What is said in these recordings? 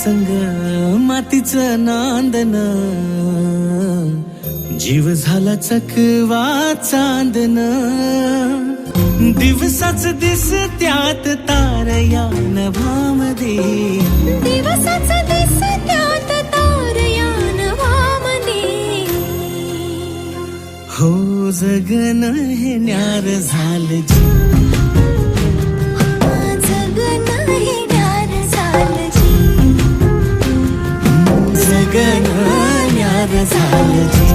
संग मातीचं नांदन, जीव झाला चकवा चांदन. दिवसाच दिसत्यात तारया नभामध्ये, दिवसाच दिसत्यात तारया नभामध्ये. हो जगन हे न्यार झालं जी, जगन हे न्यार झालं जी. जगन न्यार झालं जी.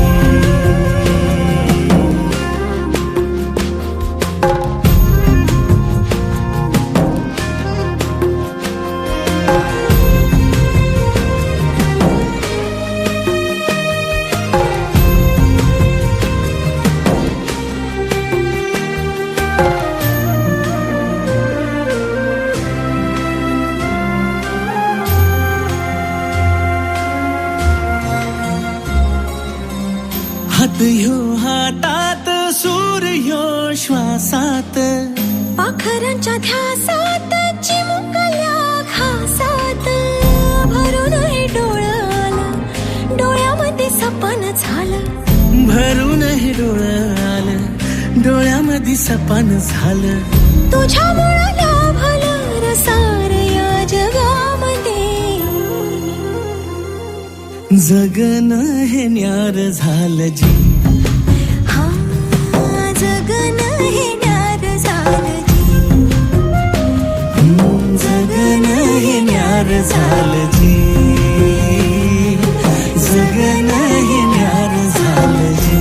हात ह्यो हातात, सूर ह्यो श्वासात, पाखरांच्या ध्यासात, चिमुकल्या घासात. भरून हे डोळं डोळ्यामध्ये सपन झालं, भरून हे डोळं आलं, डोळ्यामध्ये सपन झालं. तुझ्यामुळं लाभलं रसार या जगामध्ये. जगन हे न्यार झालं जी, हा जगन हे न्यार झालं जी. जगन हे न्यार झालं जी. जगन हे न्यार झालं जी.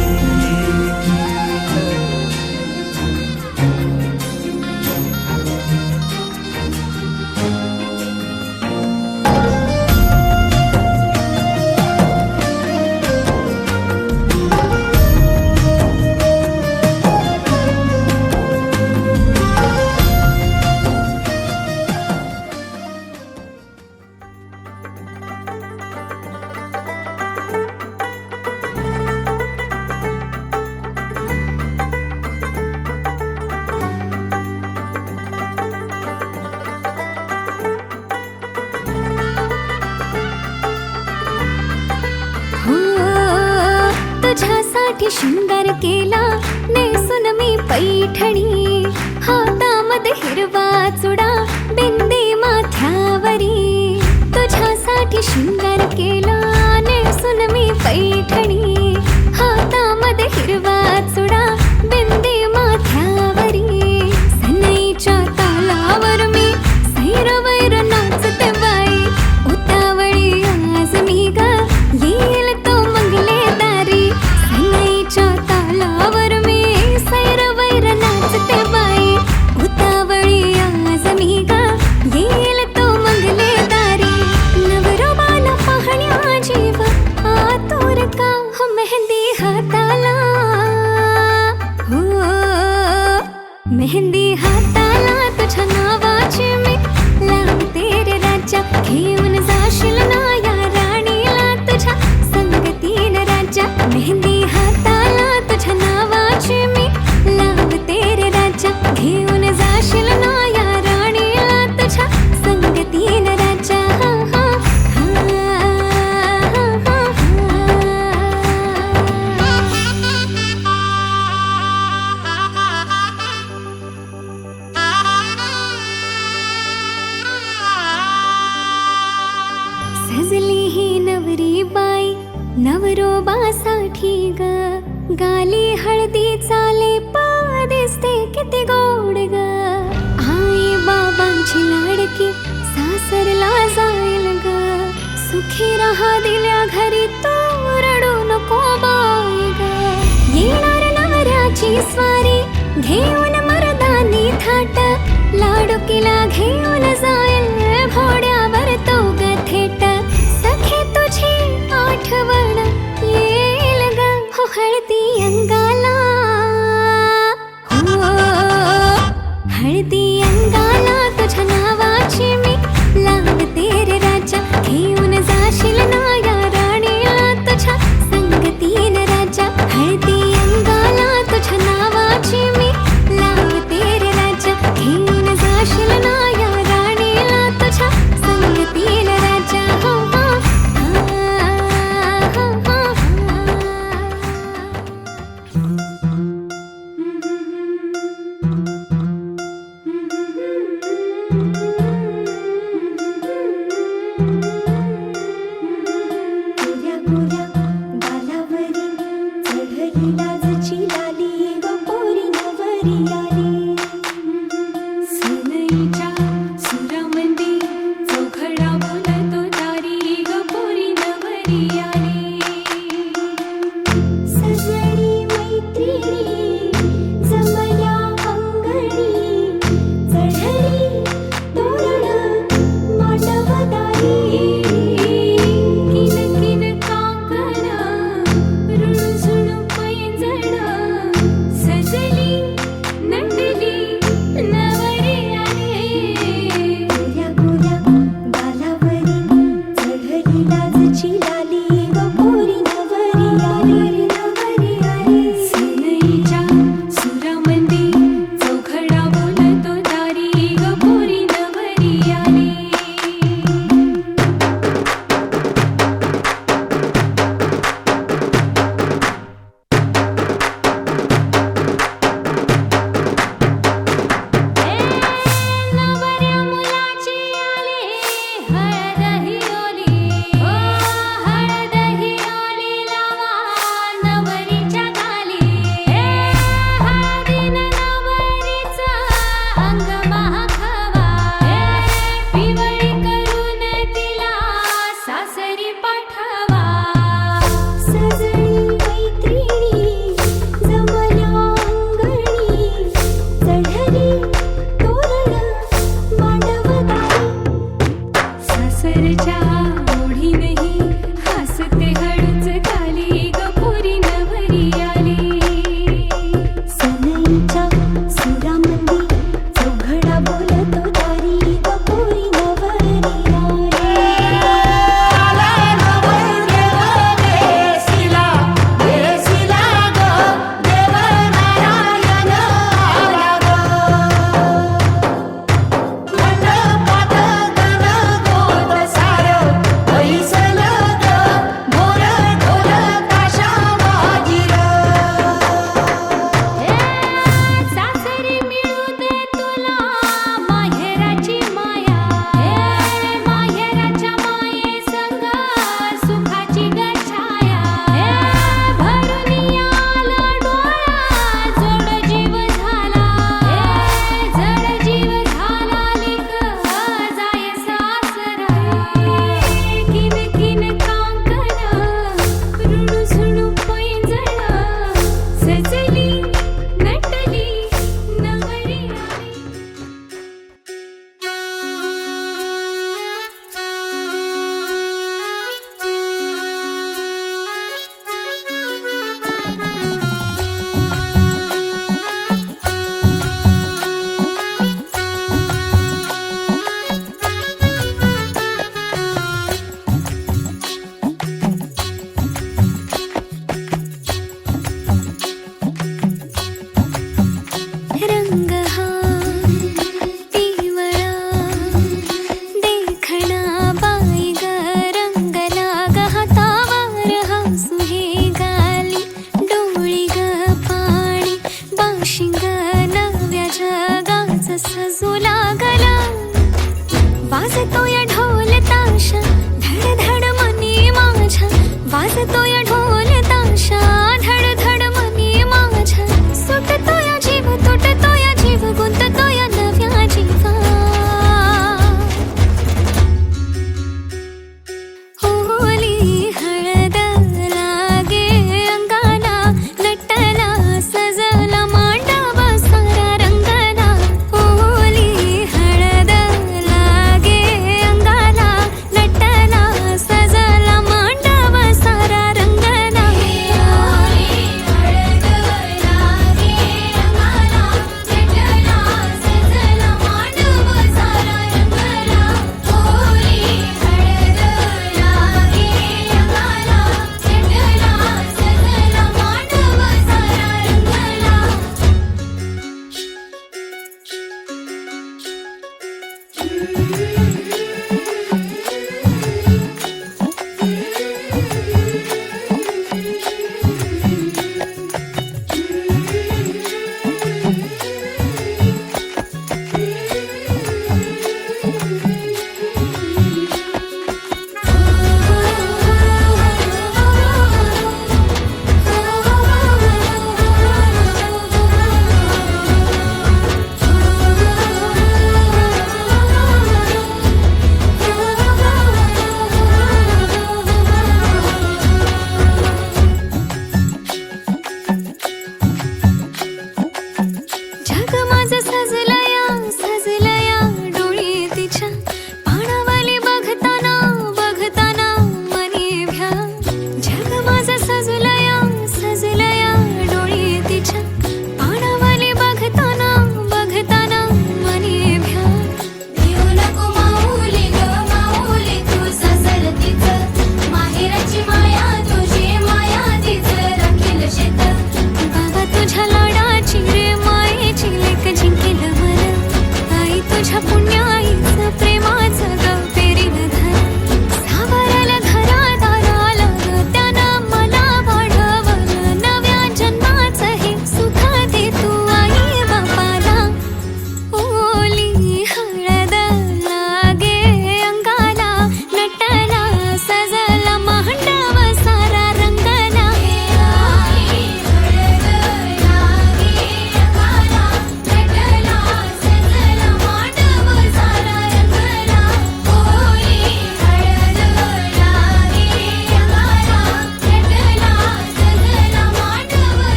तुझ्यासाठी शृंगार केला नेसून मी पैठणी. हातामध्ये हिरवा चुडा, बिंदी माथ्यावरी. तुझ्यासाठी शृंगार केला नेसून मी पैठणी. हातामध्ये हिरवा चुडा, बिंदी माथ्यावरी. सनईच्या तालावर मी सैरवैर नाचते बाई. उतावळी आज मी ग येईल तो मंगले दारी. सनईच्या तालावर मी सैरवैर नाचते बाई. उतावळी आज मी ग येईल तो मंगले दारी. नवरोबाला पाहण्या जीव आतुर का, हो मेहंदी हाताला, हो मेहंदी हाताला. तुझ्या नावाची मी लावते रे राजा, घेऊन जाशील ना या राणीला तुझ्या संगतीन राजा. मेहंदी हाताला तुझ्या नावाची मी लावते रे राजा, घेऊन जाशील ना या राणीला तुझ्या संगतीन राजा. हा, हा, सजली ही नवरी बाई नवरोबासाठी ग. गाली हळदी चाले पा, दिसते किती गोड ग. आई बाबांची लाडकी सासरला जाईल ग. सुखी राहा दिल्या घरी तू, रडू नको बाई ग. येणार नवऱ्याची स्वारी घेऊन मर्दानी थाट. लाडुकीला घेऊन जाईल घोड्यावर तो ग थेट. सखे तुझी आठवण येईल ग, हो हळदी अंगाला, हो हळदी अंगाला. तुझ्या नावाची मी लावते रे राजा, घेऊन जाशील ना या राणीला तुझ्या संगतीन राजा. हळदी अंगाला तुझ्या नावाची मी लावते रे राजा, घेऊन जाशील ना या राणीला सजनीच्या सुरामंदी चौघडा बोलतो तारी ग पोरी नवरी आली. सजनी मैत्रिणी जमल्या अंगणी चढली तोरण मांडवदारी. किन किन काकण रुणझुण पैंजण सजली नटली नवरी आली.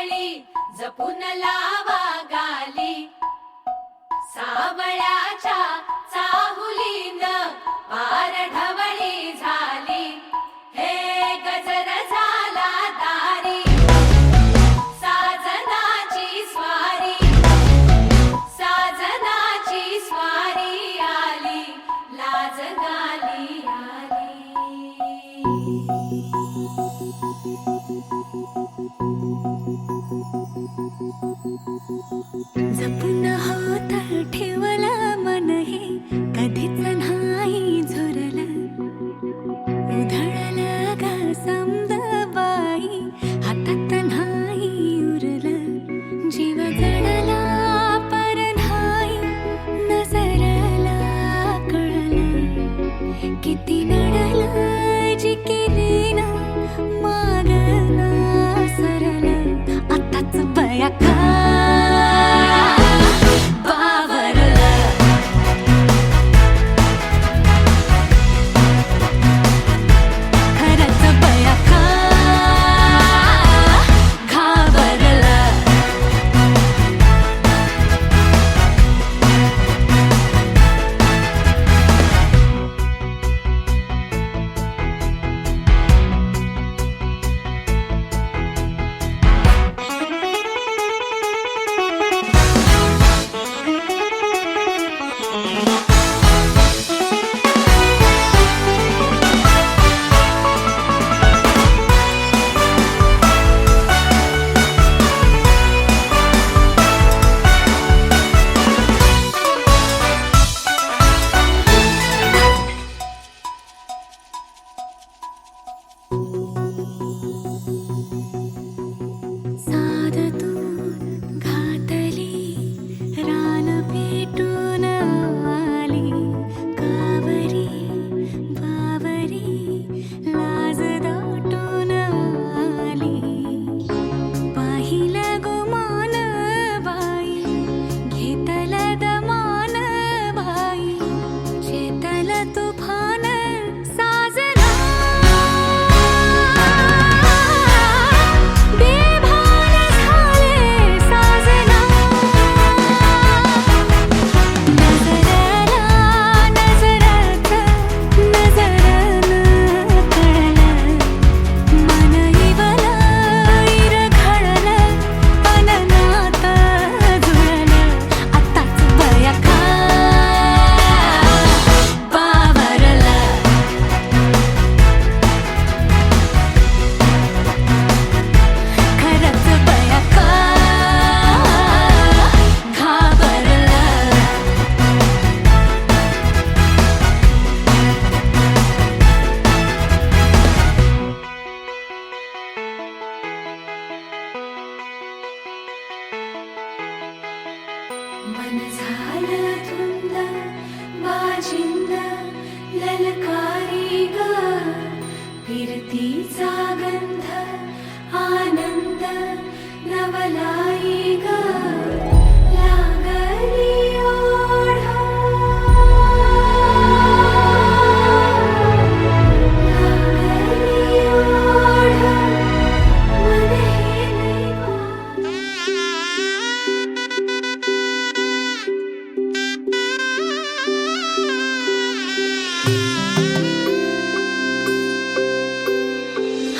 कळी जपून लावा गाली सावळ्याच्या चाहुलीन पार ढवळी झाली हे गजर झाला दारी साजनाची स्वारी आली लाज गाली आली जपून होत ठेवलं मन हे कधीच नाही झुरलं उधळलं ग समद बाई हातात नाही उरलं जीव जडला पर नाही नजरला कळलं किती नडलं जी केली ना मागना सरलं आताच बया का मन झालं धुंद बाजिंद ललकारी ग फिरतीचा गंध आनंद नवलाई ग लागली ओढा लागली ओढा मन हे नाही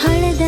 हळद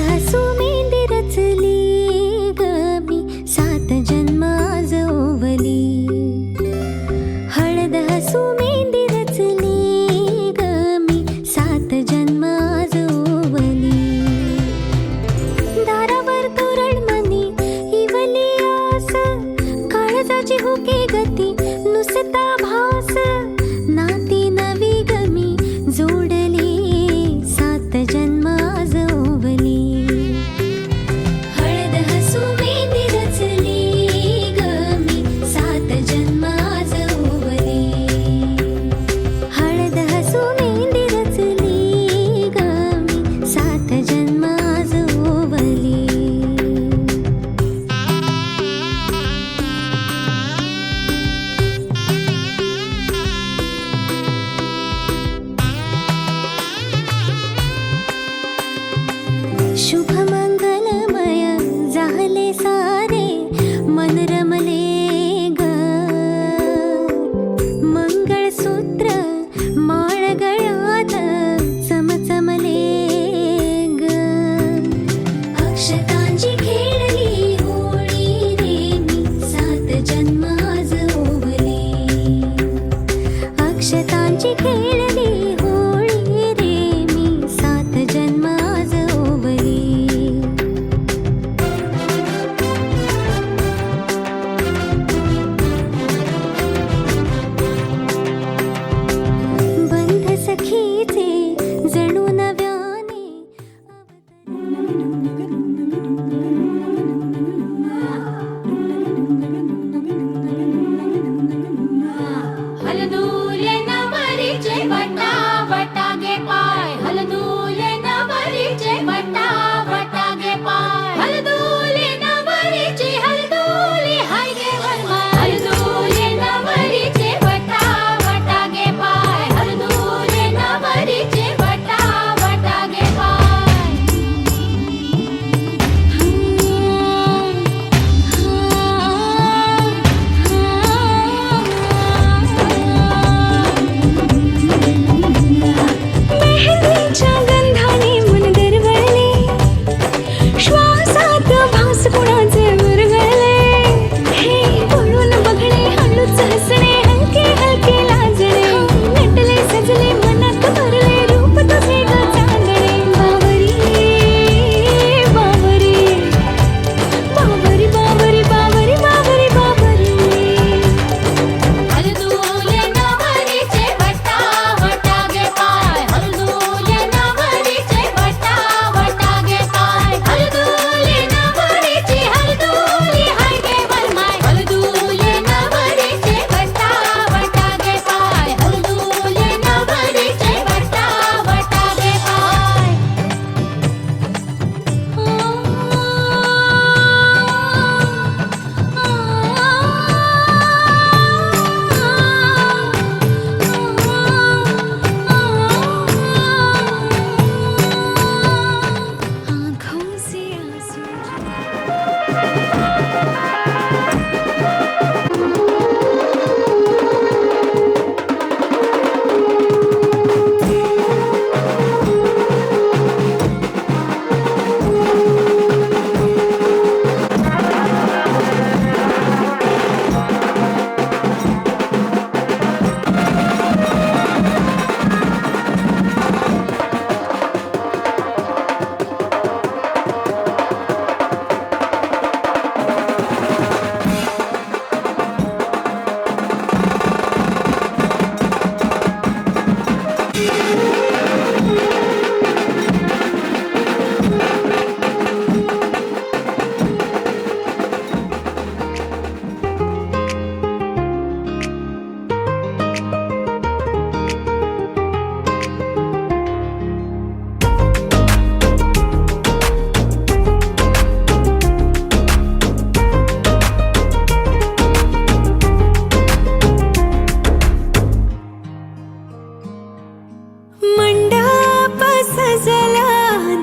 मंडप सजला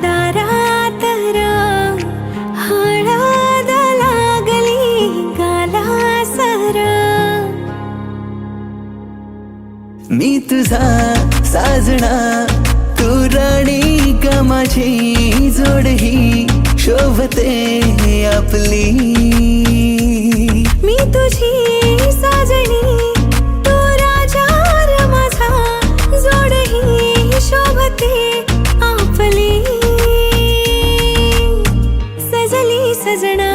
दारात राम, हळद लागली गाला सर. मी तुझा साजना, तू राणी का माझी जोड ही शोभते आपली. मी तुझी साजणी, तू राजा र माझा, जोड ही शोभते आपली. सजली सजना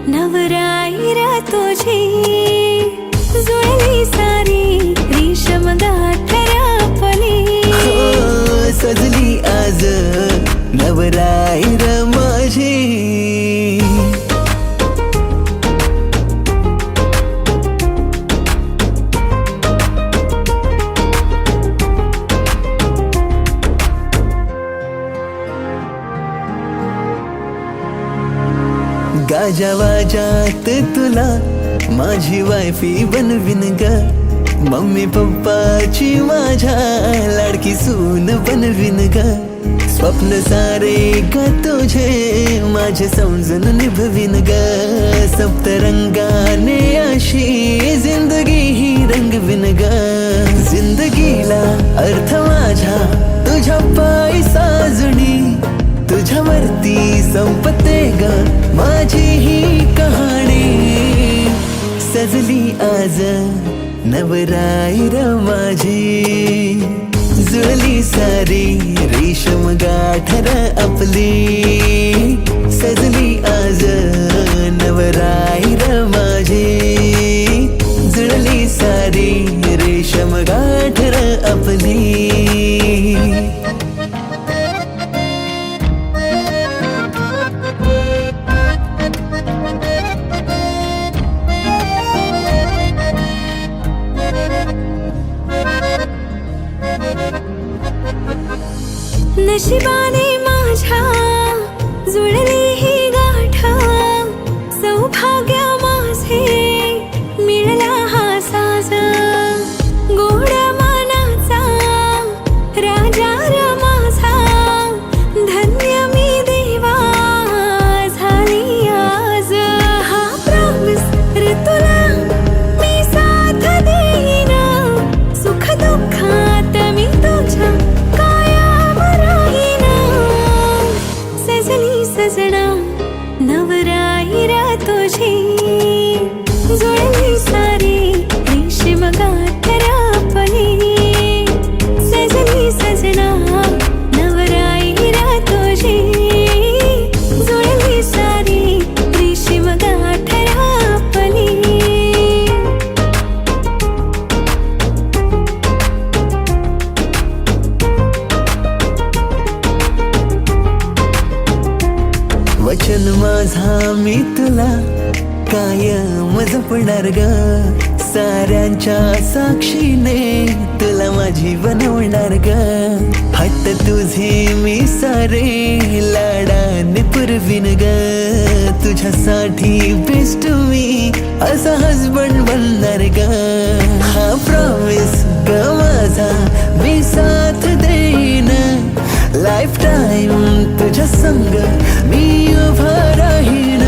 नवराई र तुझी, जुळली सारी रेशम गाठर आपली. हो, सजली आज नवराई र माझी. गाजा वाजात तुला माझी वायफी बनविन ग. मम्मी पप्पाची माझ्या लाडकी सून बनविन ग. स्वप्न सारे ग तुझे माझे समजून निभविन ग. सप्तरंगाने अशी जिंदगी ही रंगविन ग. जिंदगीला अर्थ माझ्या तुझ्या पायी साजणी, तुझ्यावरती संपते ग माझी ही कहाणी. सजली आज नवराई र माझी, जुळली सारी रेशम गाठर आपली. सजली आज नवराई र माझी, जुळली सारी रेशम गाठर आपली. नशिबाने माझ्या जुळली ही गाठ, सौभाग्य माझे मिळला हा साज. गोड मानाचा राजा र माझा, धन्य मी देवा झाली आज. हा प्रॉमिस रे तुला मी साथ देईन, सुख दुःखात मी तुझ्या सजना नवराई र तुझी, जुळली सारी रेशीम गाठर आपली. सजली सजना नवराई र तुझी, जुळली सारी रेशीम गाठर आपली. वचन माझा मी तुला कायम जपणार ग. साऱ्यांच्या साक्षीने तुला माझी बनवणार ग. हट्ट तुझे मी सारे लाडाने पुरविन ग. तुझ्यासाठी बेस्ट मी असा हजबंड बनणार ग. हा प्रॉमिस ग माझा मी साथ देईन. लाईफ टाइम तुझ्या संग मी उभा राहीन.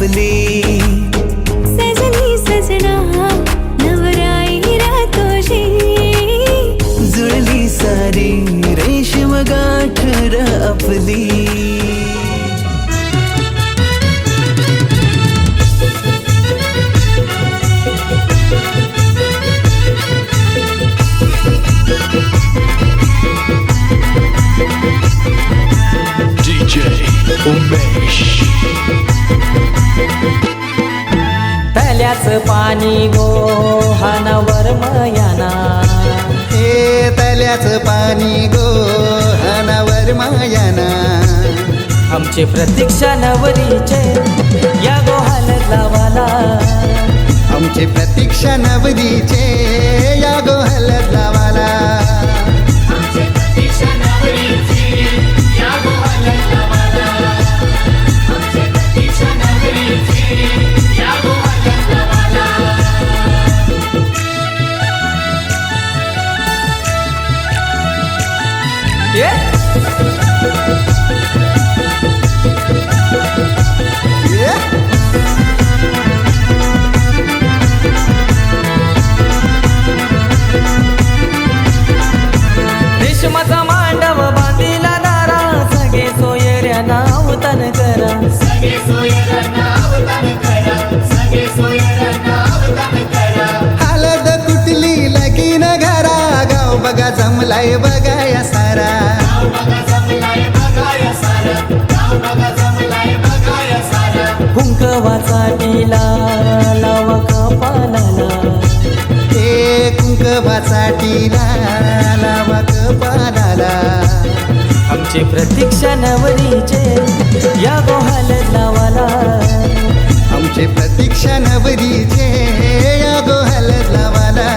आपली सजनी सजना नवराई रातोशी जुळली सारी रेशीम गाठर आपली DJ उमेश तल्याच पाणी गोहानावर मयाना हे तल्याच पाणी गोहानावर मायाना आमची प्रतीक्षा नवरीचे या गोहाल लावाला आमची प्रतीक्षा नवरीचे या गोहल लावाला रेशमाचा मांडव बांधिला दारा सगळे सोयऱ्या नावतन करा हलद कुटली लगीन घरा गाव बघा जमलाय बघाया सारा कुंकवाचा टीला लावा कपालाला हे कुंकवाचा टीला लावा कपालाला आमची प्रतीक्षा नवरीचे या गोहाल लावाला आमची प्रतीक्षा नवरीचे या गोहल लावाला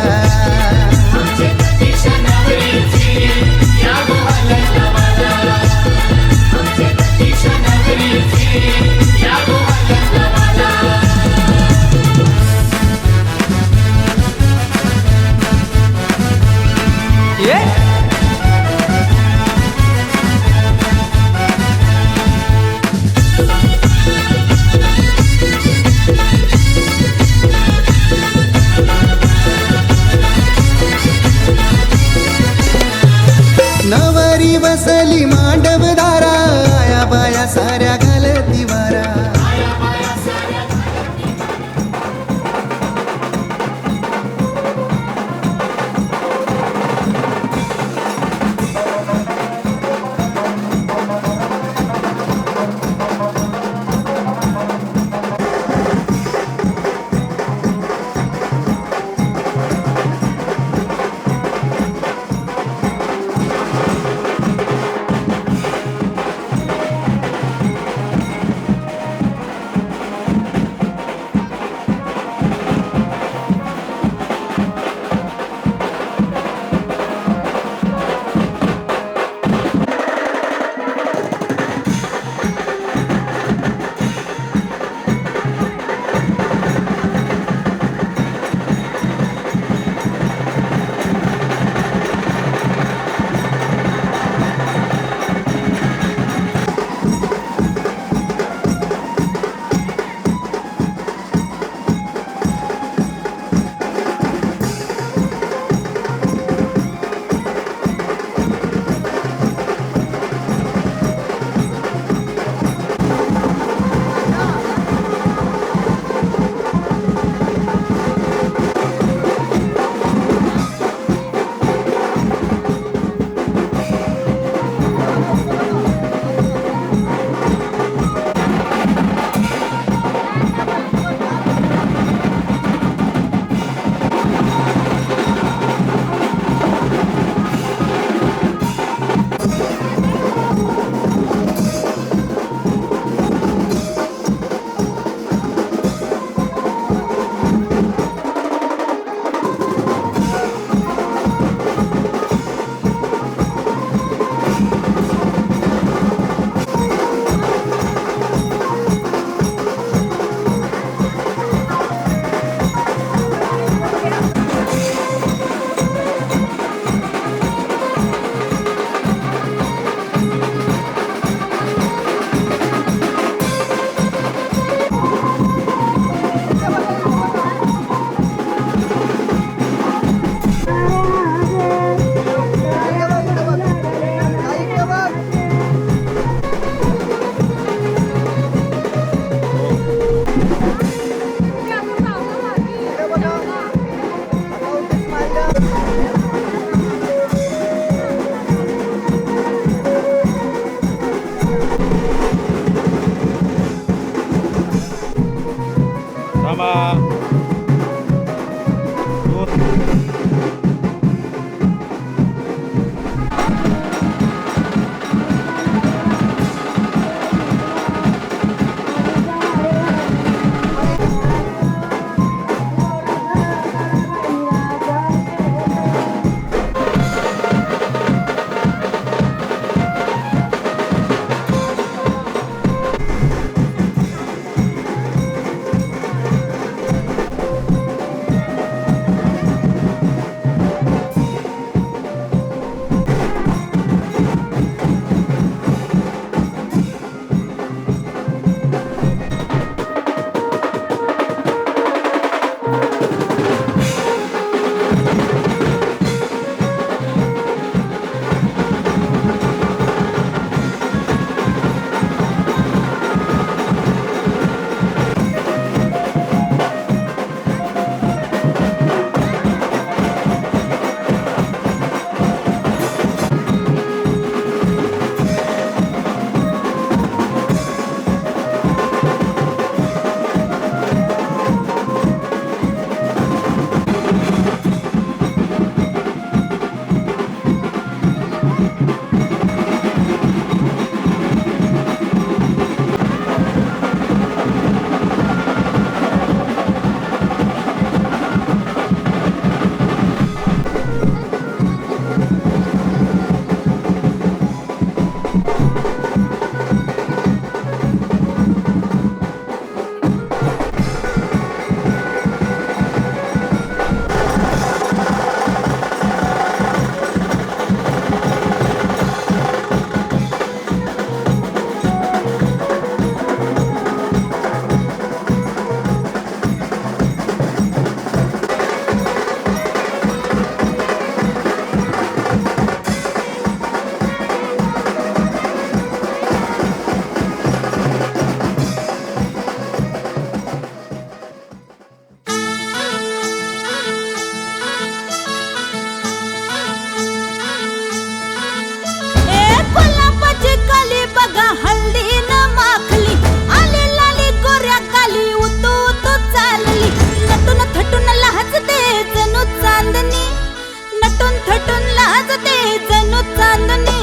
थटून लाजते जणू चांदणी.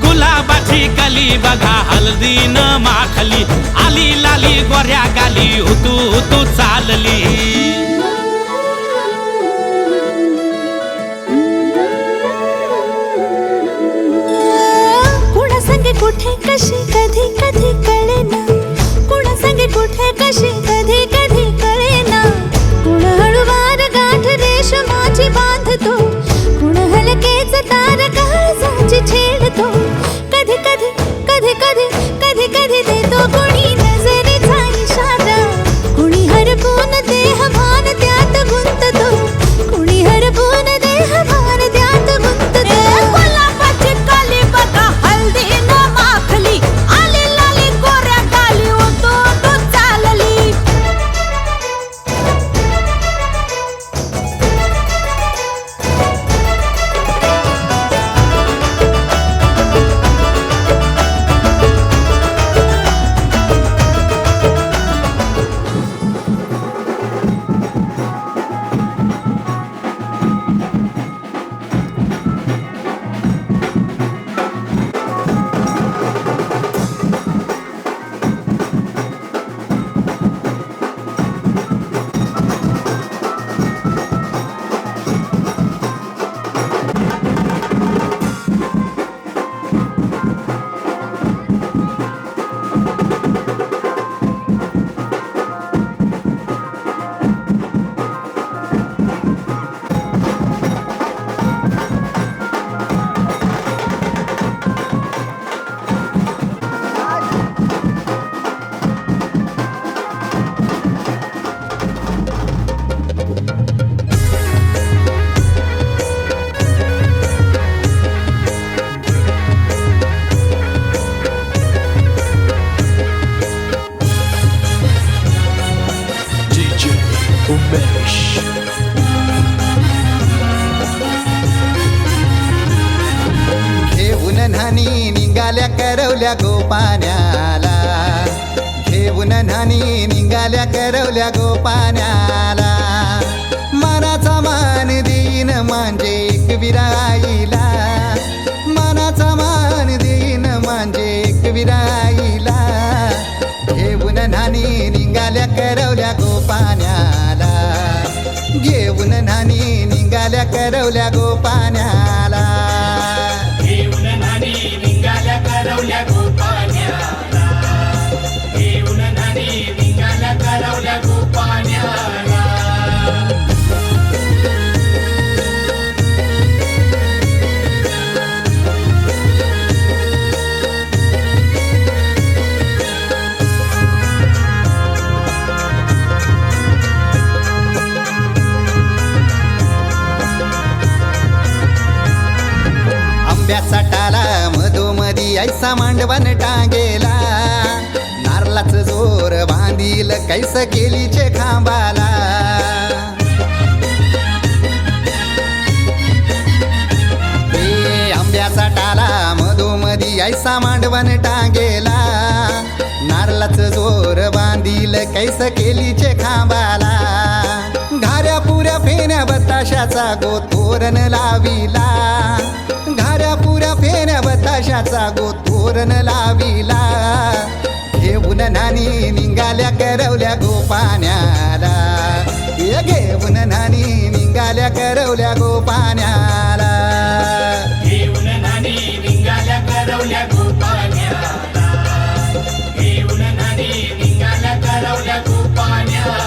गुलाबाची कली बघा हळदीन माखली, आली लाली गोऱ्या गाली हुतू हुतू चालली. कुणा संगे कुठे कशी कधी कधी कळेना, कुणा संगे कुठे कशी कधी कधी कळेना. कुण हळूवार गाठ रेशमाची बांधतो, कुण हलकेच तार काळजाची छेडतो. कधी कधी कधी कधी कधी कधी देतो कुणी नजरेचा इशारा, कुणी हरपून देह भान त्यात गुंततो, कुणी हरपून देह भान त्यात गुंततो. गुलाबाची कली बघा हळदीन माखली, आली लाली गोऱ्या गाली उतू उतू चालली. DJ Umesh. घेऊन न्हाणी निघाल्या करवल्या गोपाण्याला, घेऊन न्हाणी निघाल्या करवल्या गोपाण्याला. मनाचा मान देईन म्हणजे एक विराईला, मनाचा मान देईन म्हणजे एक विराईला. घेऊन न्हाणी निघाल्या करवल्या गोपाण्याला, घेऊन न्हाणी निघाल्या करवल्या गोपाण्याला. घेऊन नानी निघाल्या करवल्या गोपाण्याला, घेऊन नानी निघाल्या करवल्या गोपाण्याला. आंब्याचा टाला मधोमधी ऐसा मांडवण टांगेला, नारळाच जोर बांधील कैस केलीचे खांबाला. ए आंब्याचा टाला मधोमधी ऐसा मांडवण टांगेला, नारळाच जोर बांधील कैस केलीचे खांबाला. घाऱ्या पुऱ्या फेण्या बताशाचा गोतोरण लाविला, घाऱ्या पुऱ्या फेण्या बताशाचा गोतोरण लाविला. घेऊन नानी निघाल्या करवल्या गोपाण्याला, घेऊन नानी निघाल्या करवल्या गोपाण्याला. घेऊन नानी निघाल्या करवल्या गोपाण्याला, घेऊन नानी निघाल्या करवल्या गोपाण्याला.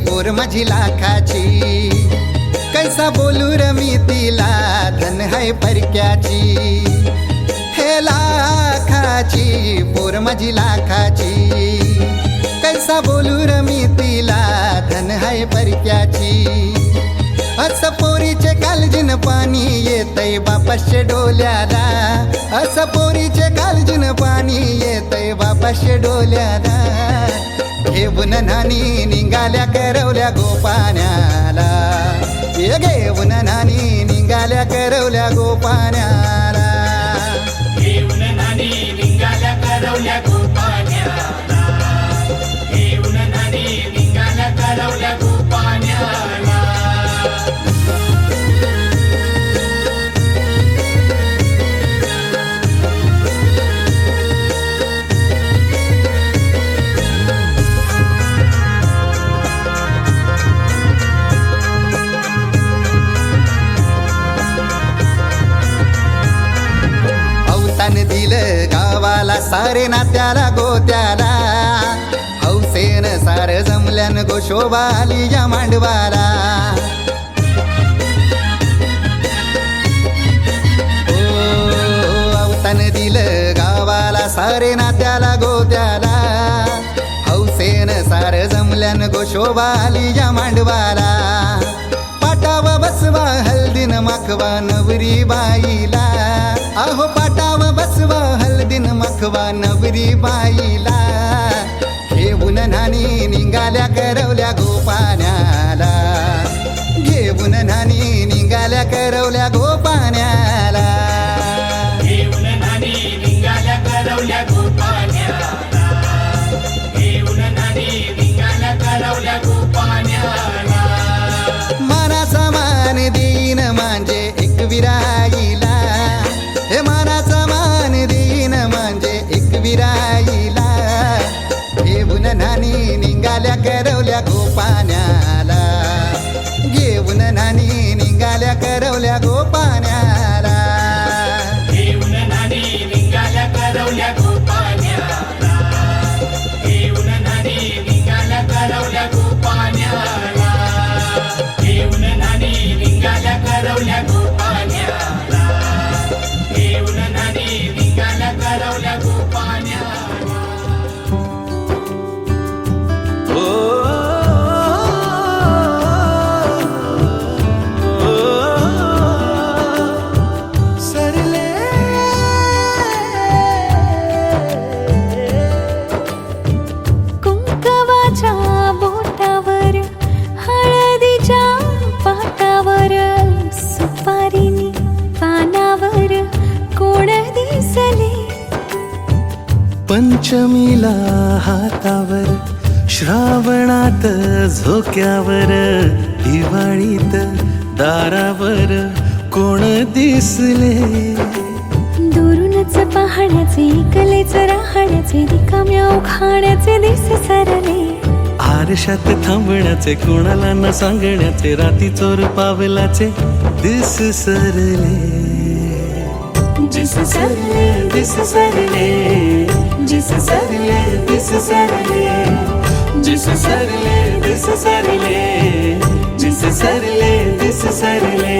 पोर माझी लाखाची, कैसा बोलू र मी तिला धन है परक्याची. हे लाखाची पोर माझी लाखाची, कैसा बोलू र मी तिला धन है परक्याची. असं पोरीचे कालजीन पाणी येतय बापाशे डोल्याला, असं पोरीचे कालजीन पाणी येतय बापाशे डोल्याला. घेऊन नानी निघाल्या करवल्या गोपाण्याला, ये घेऊन नानी निघाल्या करवल्या गोपाण्याला. घेऊन नानी निघाल्या करवल्या गोपाण्याला, घेऊन नानी निघाल्या करवल्या गोपाण्याला. दिलं गावाला सारे नात्याला गोत्याला, हौसेन सार जमल्यान गोशोभा आली या मांडवाला. ओ अवतान दिलं गावाला सारे नात्याला गोत्याला, हौसेन सार जमल्यान गोशोभा आली या मांडवाला. पाटावा बसवा हल्दीन माखवा नवरी बाईला, अहो पाटावा बसवा हल्दीन माखवा नवरी बाईला. घेऊन नानी निघाल्या करवल्या गोपाण्याला, घेऊन नानी निघाल्या करवल्या गोपाण्याला. घेऊन नानी निघाल्या करवल्या गोपाण्याला, घेऊन नानी निघाल्या करवल्या गोपाण्याला. मानाचा मान देईन म्हणजे एक विराईला, हे मानाचा मान देईन म्हणजे एक विराईला. घेऊन नानी निघाल्या करवल्या गोपाण्याला, घेऊन नानी निघाल्या करवल्या गोपाण्याला. घेऊन नानी निघाल्या करवल्या गोपाण्याला, घेऊन नानी निघाल्या करवल्या गोपाण्याला. घेऊन नानी निघाल्या करवल्या गोपाण्याला, घेऊन नानी निघाल्या करवल्या गोपाण्याला. कुंकवाच्या बोटावर हळदीच्या पाटावर सुपारीनी पानावर कोण दिसले. पंचमीला हातावर, श्रावणात झोक्यावर, दिवाळीत दारावर कोण दिसले. दुरूनच पाहण्याचे कलेच राहण्याचे रिकाम्या उखाण्याचे दिस सरले. आरशात थांबण्याचे, कोणाला न सांगण्याचे, राती चोर पावलाचे दिस सरले. जिस सरले दिस सरले, जिस सरले दिस सरले, जिस सरले दिस सरले, जिस सरले दिस सरले.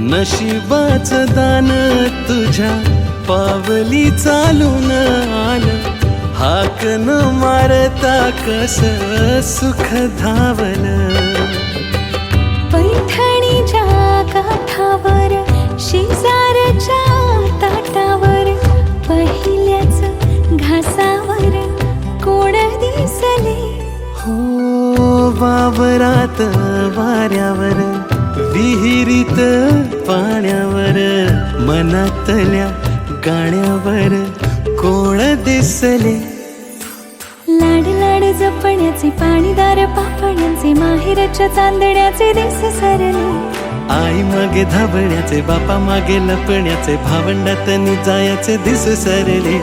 नशिबाचं दान तुझ्या पावली चालून आलं, हाक न मारता कस सुख धावलं. पैठणीच्या काठावर शेजारच्या ताटावर पहिल्याच घासावर कोण दिसले. हो वावरात वाऱ्यावर, विहिरीत पाण्यावर मनातल्या गाण्यावर कोण दिसले. लाड लाड जपण्याचे पाणीदार पापण्यांचे माहेरच्या चांदण्याचे दिस सरले. आई मागे धाबण्याचे बापा मागे लपण्याचे भावंडात जायचे दिस सरले.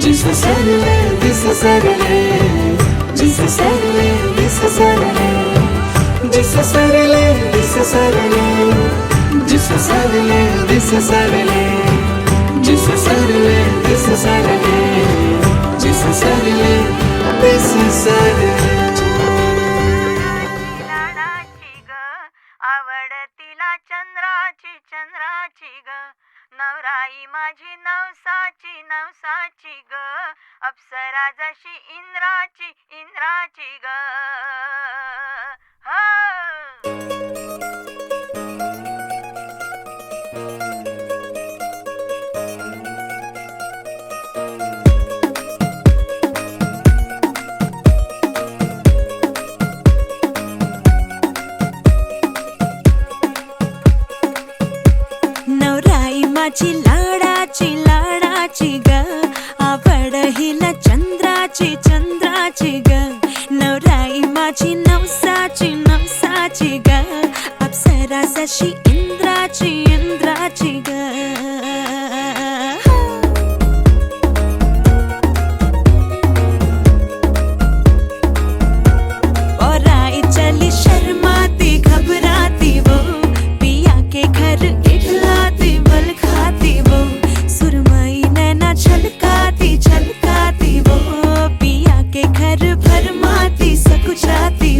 दिस सरले दिस सरले दिस सरले दिस सरले दिस सरले दिस सरले दिस सरले दिस सरले दिस सरले दिस सरले दिस सरले दिस सरले. लाडाची ग आवड तिला चंद्राची चंद्राची ग नवराई माझी नवसाची नवसाची ग अप्सरा जशी इंद्राची इंद्राची ग नवराई माझी लाडाची लाडाची ग आवड हिला चंद्राची चंद्राची ग नवराई माझी नवसाची नवसाची ग अप्सरा जशी इंद्राची इंद्राची ग. और आई चली शर्माती घबराती वो पिया के घर इठलाती बल खाती वो सुरमई नैना छलकाती छलकाती वो पिया के घर भरमाती सकुचाती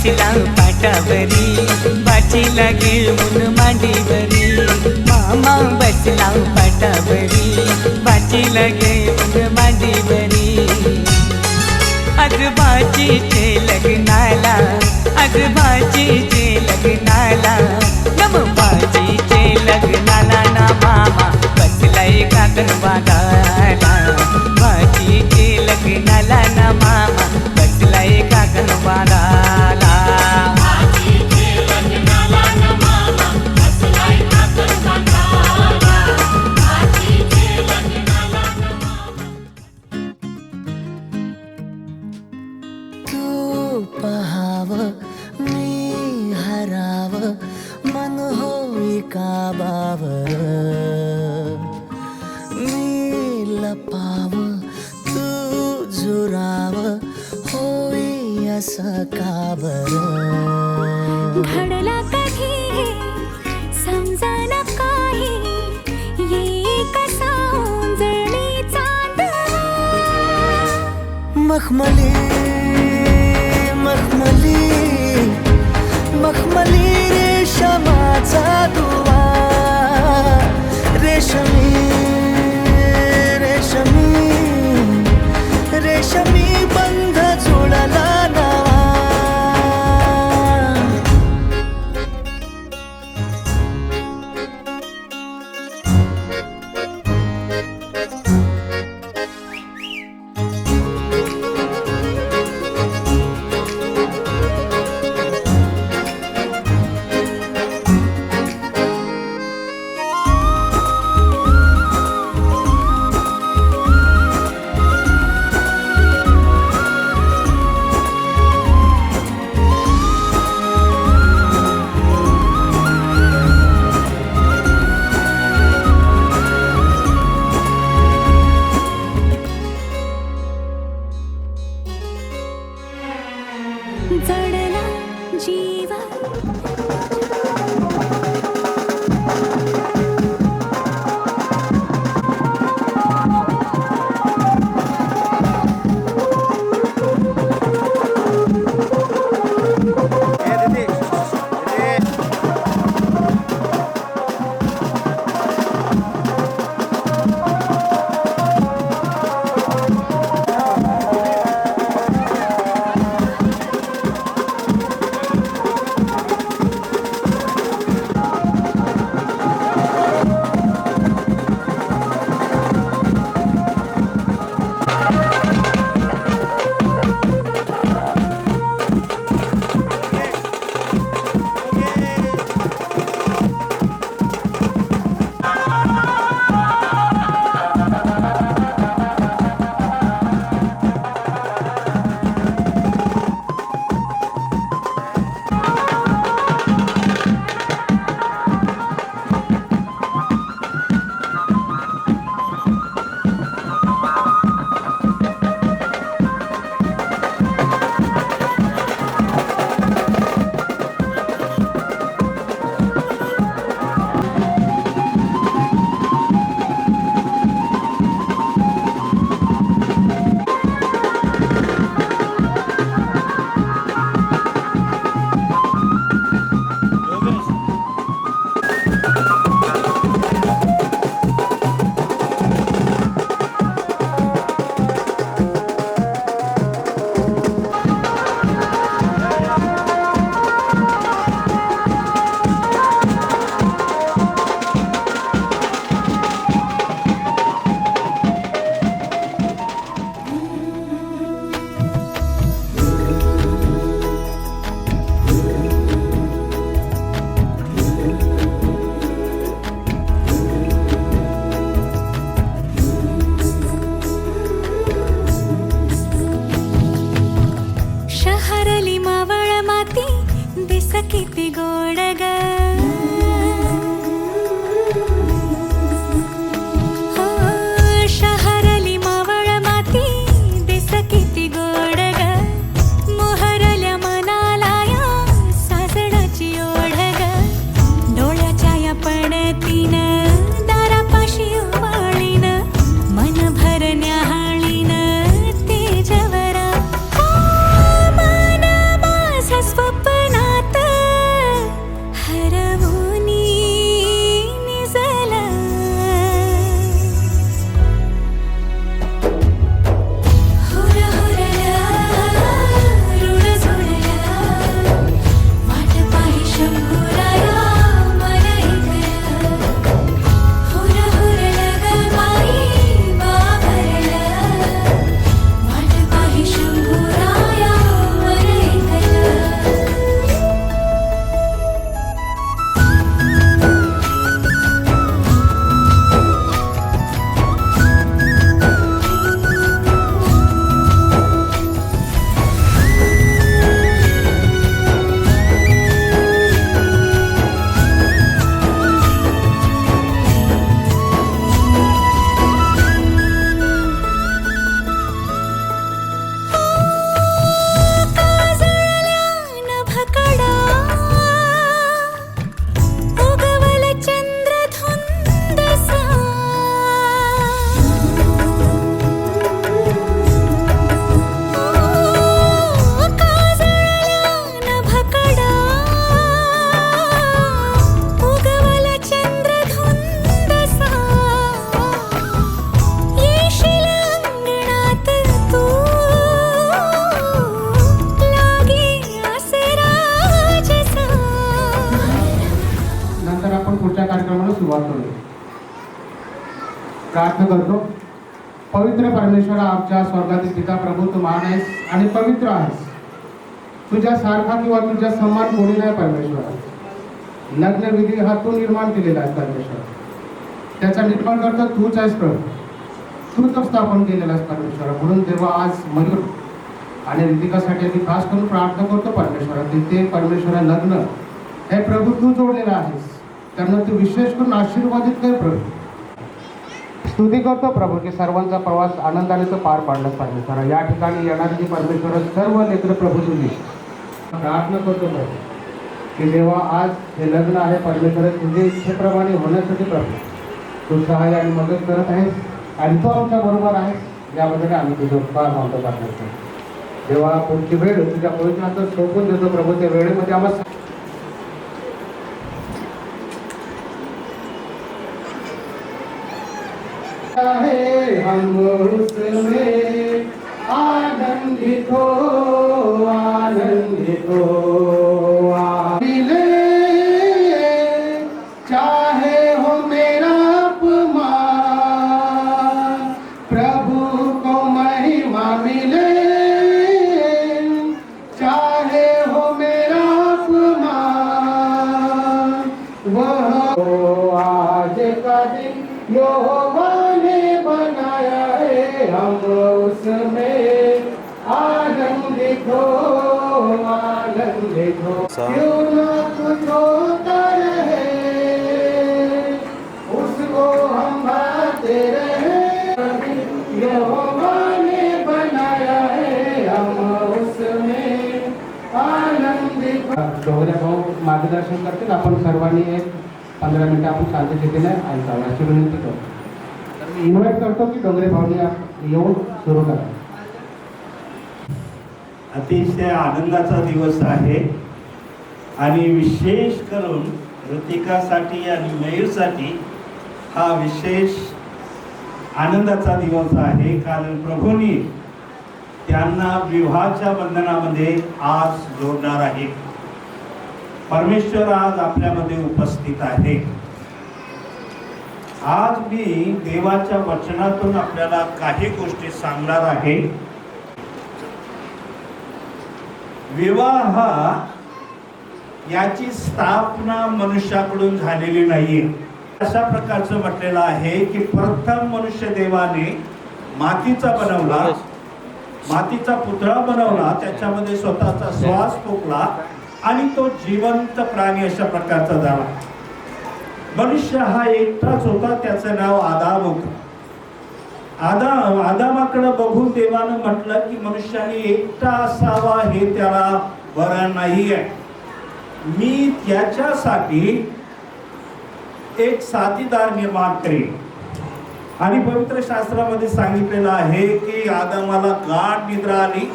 बसला पाटावरी बाचीला घेऊन मांडीवरी मामा बसला पाटावरी बाचीला घेऊन मांडीवरी आज बाचीचे लग्नाला आज बाचीचे लग्नाला नम बाचीचे लग्नाला ना मामा बसलाय काकण बागाला बाचीचे लग्नाला ना मामा बसलाय काकण बागाला तू पहाव मी हराव मन होई काबावर मी लपाव तू झुराव होई असं काबर घडला कधी हे समजाना काही ये कसा उंजळी चांद मखमली मखमली मखमली रेशमाचा दुवा रेशमी रेशमी रेशमी बंध जुळला नवा प्रार्थना करतो. पवित्र परमेश्वरा, आमच्या स्वर्गातील पिता प्रभू, तू महान आहेस आणि पवित्र आहेस. तुझ्यासारखा किंवा तुझ्या समान कोणी नाही परमेश्वरा. लग्न विधी हा तू निर्माण केलेला आहे परमेश्वर. त्याचा निर्माण करता तूच आहेस प्रभू. तू तो स्थापन केलेला आहेस परमेश्वरा. म्हणून तेव्हा आज मयूर आणि ऋतिकासाठी आम्ही खास करून प्रार्थना करतो परमेश्वरा. तिथे परमेश्वरा लग्न हे प्रभू तू जोडलेलं आहेस. त्यांना तू विशेष करून आशीर्वादित कर प्रभू. स्तुती करतो प्रभू की सर्वांचा प्रवास आनंदाने तो पार पाडलाच परमेश्वरा. या ठिकाणी येणारी जी परमेश्वरा सर्व लेकरं प्रभू तुझी प्रार्थना करतो प्रभू की जेव्हा आज हे लग्न आहे परमेश्वरा, तुझे इच्छेप्रमाणे होण्यासाठी प्रभू तू सहाय्य आणि मदत करत आहेस आणि तो आमच्या बरोबर आहेस. याबद्दल आम्ही तुझं उपकार मानतो परमेश्वर. जेव्हा पुढची वेळ तुझ्या पवित्र हातात सोपून देतो प्रभू, त्या वेळेमध्ये आम्हाला हम उसमें आनंदित हो, आनंदित हो. मिले चाहे हो मेरा अपमान, प्रभु को महिमा मिले. चाहे हो मेरा अपमान, वह आज का दिन यहोवा ने बनाया है. हम उसमें आनंदित हो, आनंदित हो. क्यों न कुछ होता रहे, उसको हम भाते रहे. यहोवा ने बनाया है, हम उसमें आनंदित हो. डोंगरे भाऊ मार्गदर्शन करतील. आपण सर्वांनी एक 15 मिनिटं आपण शांततेने ऐकावं अशी विनंती करतो. तर मी इन्व्हाइट करतो की डोंगरे भाऊनी येऊन सुरू करा. अतिशय आनंदाचा दिवस आहे आणि विशेष करून ऋतिकासाठी आणि मयूरसाठी हा विशेष आनंदाचा दिवस आहे. कारण प्रभूंनी त्यांना विवाहाच्या बंधनामध्ये आज जोडणार आहे. परमेश्वर आज आपल्यामध्ये उपस्थित आहे. आज मी देवाच्या वचनातून आपल्याला काही गोष्टी सांगणार आहे. विवाह याची स्थापना मनुष्याकडून झालेली नाहीये. अशा प्रकारचं म्हटलेलं आहे की प्रथम मनुष्य देवाने मातीचा बनवला, मातीचा पुतळा बनवला, त्याच्यामध्ये स्वतःचा श्वास फुंकला आणि तो जिवंत प्राणी अशा प्रकारचा झाला. मनुष्य हा एकटाच होता. त्याचं नाव आदाम होतं. आदामाकडे बघून देवानं म्हटलं की मनुष्याने एकटा असावा हे त्याला बरं नाही आहे. मी त्याच्यासाठी एक साथीदार निर्माण करेन. आणि पवित्र शास्त्रामध्ये सांगितलेलं आहे की आदामाला गाढ निद्रा आली.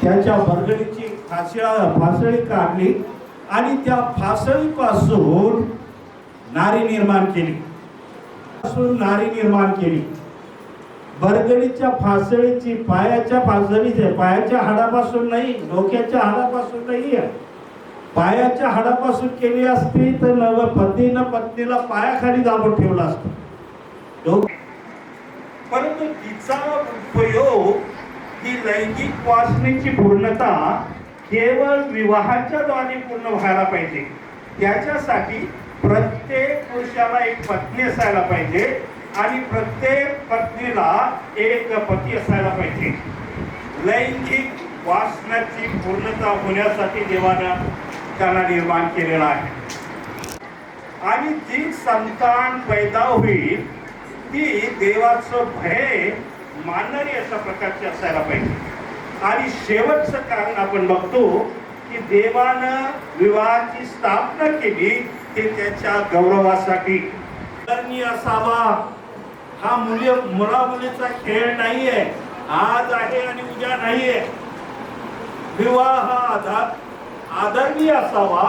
त्याच्या बरगडीची फासळी काढली आणि त्या फासळीपासून नारी निर्माण केली. बरगडीच्या फासळीची पायाच्या हाडापासून नाही, डोक्याच्या हाडापासून नाही, पायाच्या हाडापासून केली असती तर पतीनं पत्नीला पायाखाली दाबून ठेवला असतो. परंतु तिचा उपयोग ही लैंगिक वासनेची पूर्णता केवळ विवाहाच्या द्वारे पूर्ण व्हायला पाहिजे. त्याच्यासाठी प्रत्येक पुरुषाला एक पत्नी असायला पाहिजे आणि प्रत्येक पत्नीला एक पती असायला पाहिजे. लैंगिक वासनाची पूर्णता होण्यासाठी देवानं त्याला निर्माण केलेला आहे. आणि जी संतान पैदा होईल ती देवाचं भय मानणारी अशा प्रकारची असायला पाहिजे. आणि शेवटचं कारण आपण बघतो की देवानं विवाहाची स्थापना केली ते त्याच्या गौरवासाठी असावा. हा मुला मुलीचा खेळ नाहीये, आज आहे आणि उद्या नाहीये. विवाह हा आदरणीय असावा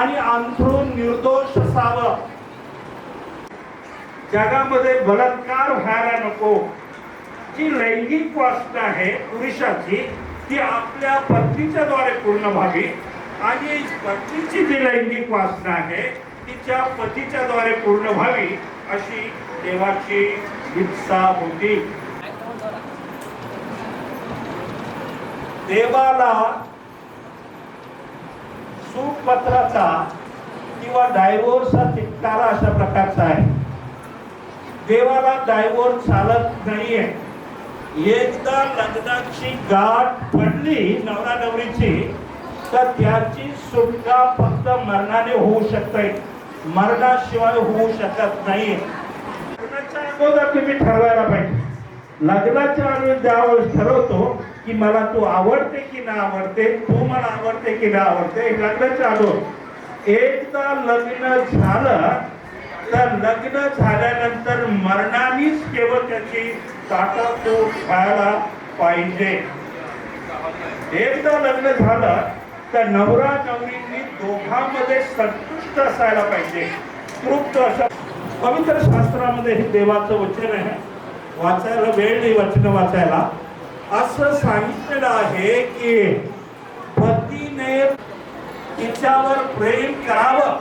आणि अंथरूण निर्दोष असावं. जगामध्ये बलात्कार व्हायला नको. जी लैंगिक वासना आहे पुरुषाची ती आपल्या पत्नीच्या द्वारे पूर्ण व्हावी आणि पत्नीची जी लैंगिक वासना आहे तिच्या पतीच्या द्वारे पूर्ण व्हावी अशी देवाची इच्छा होती. देवाला सुपत्राचा किंवा डायव्होर्सचा तिटकारा अशा प्रकारचा आहे. देवाला डायव्होर्स चालत नाहीये. एकदा लग्नाची गाठ पडली नवरा नवरीची तर त्याची सुटका फक्त मरणाने होऊ शकते, मरणाशिवाय होऊ शकत नाही. लग्नाच्या अगोदर तुम्ही ठरवायला पाहिजे. लग्नाच्या आधी ज्यावेळेस ठरवतो की मला तू आवडते की नाही आवडते, तू मला आवडते की नाही आवडते, लग्नाच्या अगोदर एकदा लग्न झालं तर लग्न झाल्यानंतर मरणानेच केवळ त्याची ताटातूट खायला पाहिजे. एकदा लग्न झालं तर नवरा नवरींनी दोघांमध्ये संतुष्ट असायला पाहिजे, तृप्त अशा. पवित्र शास्त्रामध्ये हे देवाचं वचन आहे, वाचायला वेळ नाही वचन वाचायला. असं सांगितलेलं आहे की पतीने तिच्यावर प्रेम करावं.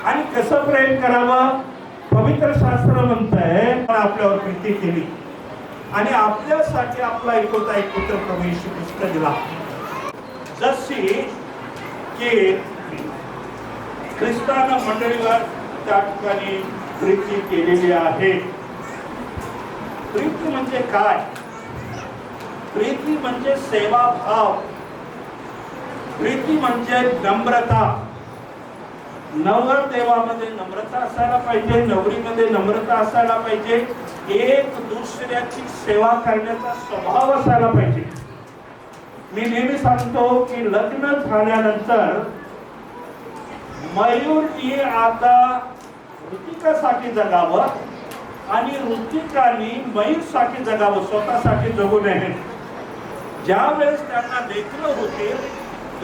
आणि कसं प्रेम करावं? पवित्र शास्त्र म्हणतंय आपल्यावर प्रीती केली आणि आपल्यासाठी आपला एकोता एक पुत्र प्रभू येशू ख्रिस्त दिला. जशी की ख्रिस्तानं मंडळीवर त्या ठिकाणी प्रीती केलेली आहे. प्रीती म्हणजे काय? प्रीती म्हणजे सेवाभाव. प्रीती म्हणजे नम्रता. नवरदेवामध्ये नम्रता असायला पाहिजे, नवरीमध्ये नम्रता असायला पाहिजे, एक दुसऱ्याची सेवा करण्याचा स्वभाव असायला पाहिजे. मी नेहमी सांगतो की लग्न झाल्यानंतर मयूरनी आता ऋतिकासाठी जगावं आणि ऋतिकानी मयूरसाठी जगावं, स्वतःसाठी जगू नये. ज्या वेळेस त्यांना लेकरं होते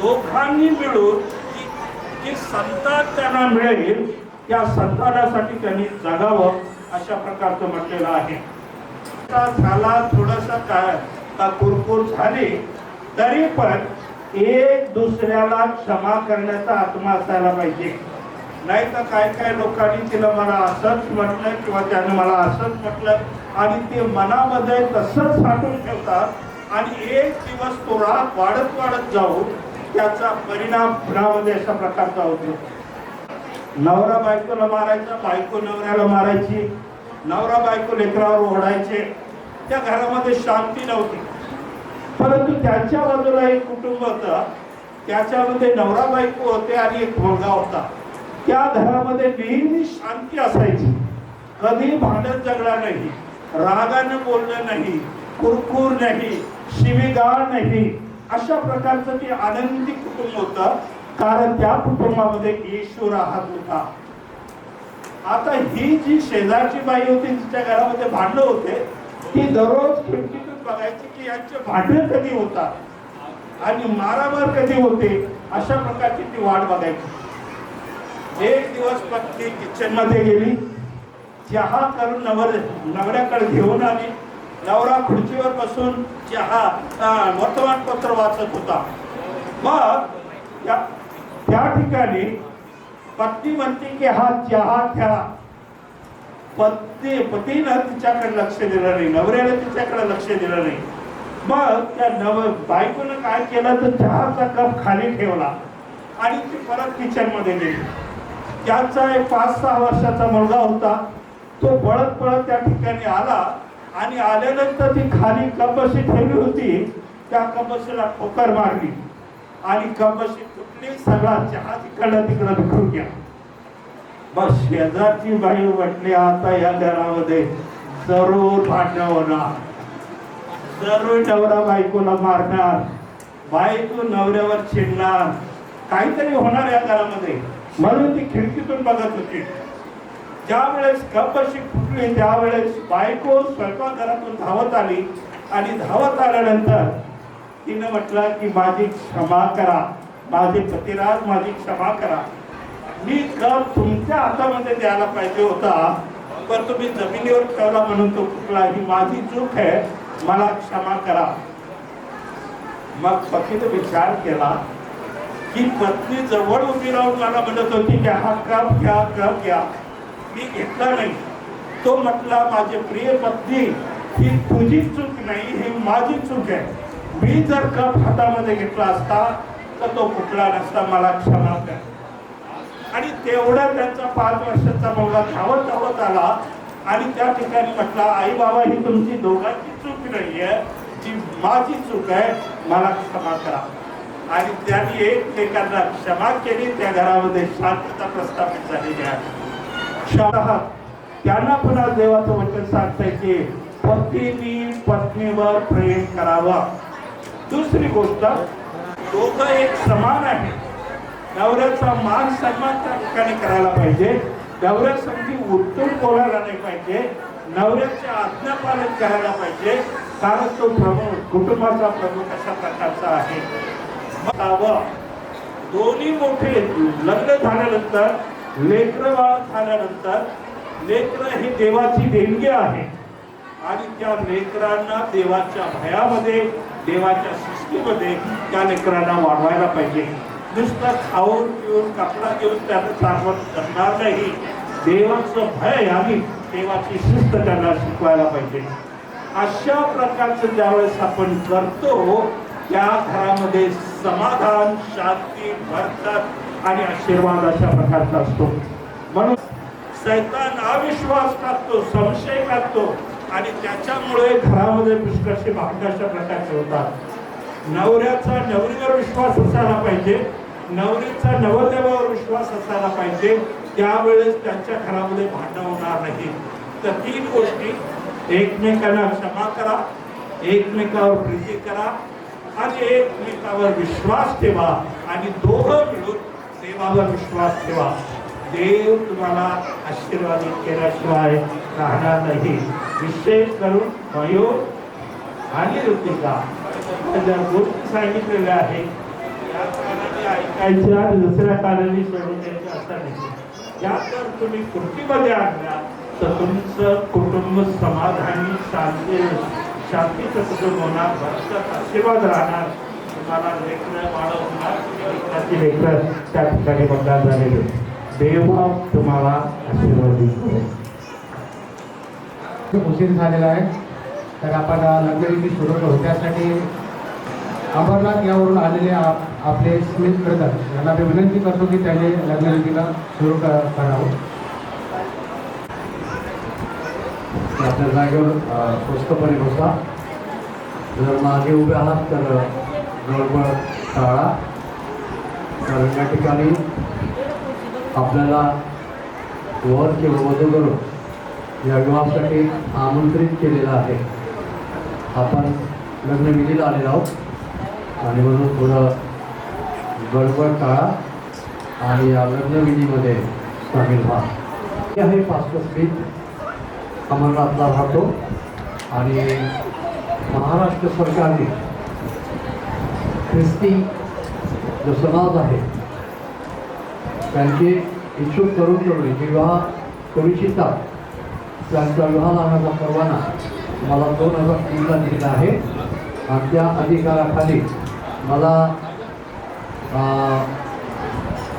दोघांनी मिळून जी संतान त्यांना मिळेल त्या संतानासाठी त्यांनी जगावं अशा प्रकारचं म्हटलेलं आहे. झाला थोडासा काय कुरकुर झाली तरी पण एक दुसऱ्याला क्षमा करण्याचा आत्मा असायला पाहिजे. नाही तर काय काय लोकांनी तिला मला असंच म्हटलं किंवा त्याने मला असंच म्हटलं आणि ते मनामध्ये तसंच साठवून ठेवतात आणि एक दिवस तो राग वाढत वाढत जाऊ त्याचा परिणाम घरामध्ये अशा प्रकारचा होतो. नवरा बायकोला मारायचा, बायको नवऱ्याला मारायची, नवरा बायको लेकरावर ओढायचे. त्या घरामध्ये शांती नव्हती. परंतु त्यांच्या बाजूला एक कुटुंब होतं, त्याच्यामध्ये नवरा बायको होते आणि एक मुलगा होता. त्या घरामध्ये नेहमी शांती असायची. कधी भांडण झगडा नाही, रागानं बोलणं नाही, कुरकुर नाही, शिवीगाळ नाही. अशा प्रकारचं ते आनंदी कुटुंब होतं, कारण त्या कुटुंबामध्ये येशू राहत होता. आता ही जी शेजारची बाई होती तिच्या घरामध्ये भांडण होते, ती दररोज खिडकीतून बघायची की यांचे भांडण कधी होतात आणि मारामार कधी होते, अशा प्रकारची ती वाट बघायची. एक दिवस पत्नी किचन मध्ये गेली, चहा करून नवऱ्याकडे घेऊन आली. नवरा खुर्चीवर बसून चहा वर्तमानपत्र वाचत होता. मग त्या ठिकाणी पत्नी म्हणते की हा चहा घ्या. पतीनं तिच्याकडे लक्ष दिलं नाही, नवऱ्याने तिच्याकडे लक्ष दिलं नाही. मग त्या बायकोनं काय केलं तर चहाचा कप खाली ठेवला आणि ती परत किचन मध्ये गेली. त्यांचा एक 5-6 वर्षाचा मुलगा होता. तो पळत पळत त्या ठिकाणी आला आणि आल्यानंतर ती खाली कपबशी ठेवली होती, त्या कपबशीला ठोकर मारली आणि कपबशी तुटली. सगळा चहा तिकडं तिकडं विखरून गेला. बस शेजारची बाई म्हटली आता या घरामध्ये जरूर भांडण होणार, जरूर नवरा बायकोला मारणार, बायको नवऱ्यावर चिडणार, काहीतरी होणार या घरामध्ये. म्हणून ती खिडकीतून बघत होती. ज्या वेळेस कप अशी फुटली त्यावेळेस बायको स्वयंपाकघरातून धावत आली आणि धावत आल्यानंतर तिने म्हटलं की माझी क्षमा करा, माझे पतिराज माझी क्षमा करा. मी कप तुमच्या हातामध्ये द्यायला पाहिजे होता, पण तुम्ही जमिनीवर ठेवला म्हणून तो फुटला. ही माझी चूक आहे, मला क्षमा करा. मग पतीने विचार केला की पत्नी जवळ उभी राहून मला म्हणत होती की हा कप घ्या, कप घ्या. मी घेतला नाही. तो म्हटला माझे प्रिय पत्नी, ही तुझी चूक नाही, ही माझी चूक आहे. मी जर कप हातामध्ये घेतला असता तर तो फुटला नसता, मला क्षमा कर. आणि तेवढा त्यांचा 5 वर्षाचा मुलगा धावत धावत आला आणि त्या ठिकाणी म्हटला, आई बाबा ही तुमची दोघांची चूक नाहीये, जी माझी चूक आहे, मला क्षमा करा. आणि त्यांनी एकमेकांना क्षमा केली. त्या घरामध्ये शांतता प्रस्थापित झालेली आहे. त्यांना पुन्हा देवाचं वचन सांगतंय की पतीने पत्नीवर प्रेम करावं. दुसरी गोष्ट, दोघं एक समान आहे. नवऱ्याचा मान सन्मान त्या ठिकाणी करायला पाहिजे. नवऱ्यासाठी उत्तम बोलायला नाही पाहिजे. नवऱ्याचे आज्ञापालन करायला पाहिजे, कारण तो प्रमुख, कुटुंबाचा प्रमुख अशा प्रकारचा आहे. दोन्ही मोठे लग्न झाल्यानंतर, लेकरं बाळ झाल्यानंतर, लेकरं ही देवाची देणगी आहे आणि त्या लेकरांना देवाच्या भयामध्ये, देवाच्या सृष्टीमध्ये त्या लेकरांना वाढवायला पाहिजे. नुसतं खाऊन पिऊन कपडा घेऊन त्याचं चालवत करणार नाही. देवाचं भय आणि देवाची शिस्त त्यांना शिकवायला पाहिजे. अशा प्रकारचं ज्यावेळेस आपण करतो त्या घरामध्ये समाधान, शांती, बरकत आणि आशीर्वाद अशा प्रकारचा असतो. म्हणून सैतान अविश्वास टाकतो, संशय टाकतो आणि त्याच्यामुळे घरामध्ये पुष्कळशी भांडण अशा प्रकारचे होतात. नवऱ्याचा नवरीवर विश्वास असायला पाहिजे, नवरीचा नवरदेवावर विश्वास असायला पाहिजे. त्यावेळेस त्यांच्या घरामध्ये भांडण होणार नाही. तर 3 गोष्टी, एकमेकांना क्षमा करा, एकमेकावर प्रीती करा आणि एकमेकावर विश्वास ठेवा आणि दोघं मिळून देवावर विश्वास ठेवा. देव तुम्हाला आशीर्वादित केल्याशिवाय राहणार नाही. विशेष करून वयो आणि ऋतिका ज्या गोष्टी सांगितलेल्या आहेत त्या कारणाने ऐकायच्या आणि दुसऱ्या कारणाने सोडून द्यायच्या असं नाही. या जर तुम्ही कृतीमध्ये आणल्या तर तुमचं कुटुंब समाधानी, शांतीचं कुटुंब होणार, भरपूर आशीर्वाद राहणार. तुम्हाला लेकरं वाढवणार, लेकरं त्या ठिकाणी बदल झालेले. देव तुम्हाला आशीर्वादित करेल. उशीर झालेला आहे, तर आपण लग्नविधी सुरू करू. त्यासाठी अंबरनाथ यावरून आलेले आपले स्मित ब्रदर यांना मी विनंती करतो की त्यांनी लग्नविधीला सुरू करावं. आपल्या जागेवर स्वस्तपणे बसा. जर मागे उभे आहात तर गडबड टाळा. कारण या ठिकाणी आपल्याला वर किंवा वधूवरून या विवाहासाठी आमंत्रित केलेलं आहे. आपण लग्नविधीला आलेलो आहोत आणि म्हणून थोडं गडबड टाळा आणि या लग्नविधीमध्ये सामील व्हा. हे आहे पास्टर स्मिथ, अमरनाथला राहतो आणि महाराष्ट्र सरकारने ख्रिस्ती जो समाज आहे त्यांचे इच्छुक तरुण विवाह करू इच्छितात त्यांचा विवाह लावण्याचा परवाना मला 2003ला दिलेला आहे आणि त्या अधिकाराखाली मला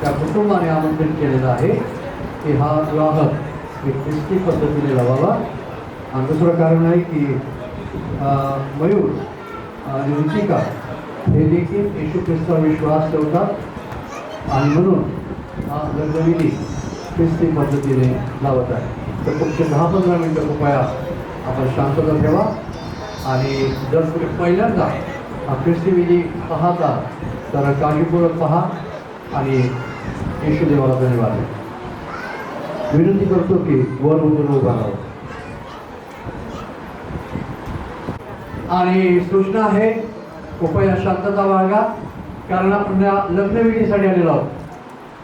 त्या कुटुंबाने आमंत्रित केलेलं आहे की हा विवाह ख्रिस्ती पद्धतीने लावावा. आणि दुसरं कारण आहे की मयूर आणि ऋतिका हे देखील येशू ख्रिस्तावर विश्वास ठेवतात आणि म्हणून हा लग्नविधी ख्रिस्ती पद्धतीने लावत आहे. तर तुमचे 10-15 मिनटं कृपया आपण शांतता ठेवा आणि जर तुम्ही पहिल्यांदा हा ख्रिस्ती विधी पाहता तर काळजीपूर्वक पहा आणि येशू देवाला धन्यवाद द्या. विनंती करतो की वर उतरून उभा राहावं. आणि सूचना आहे कृपया शांतता बाळगा, कारण आपण लग्नविधीसाठी आलेलो आहोत.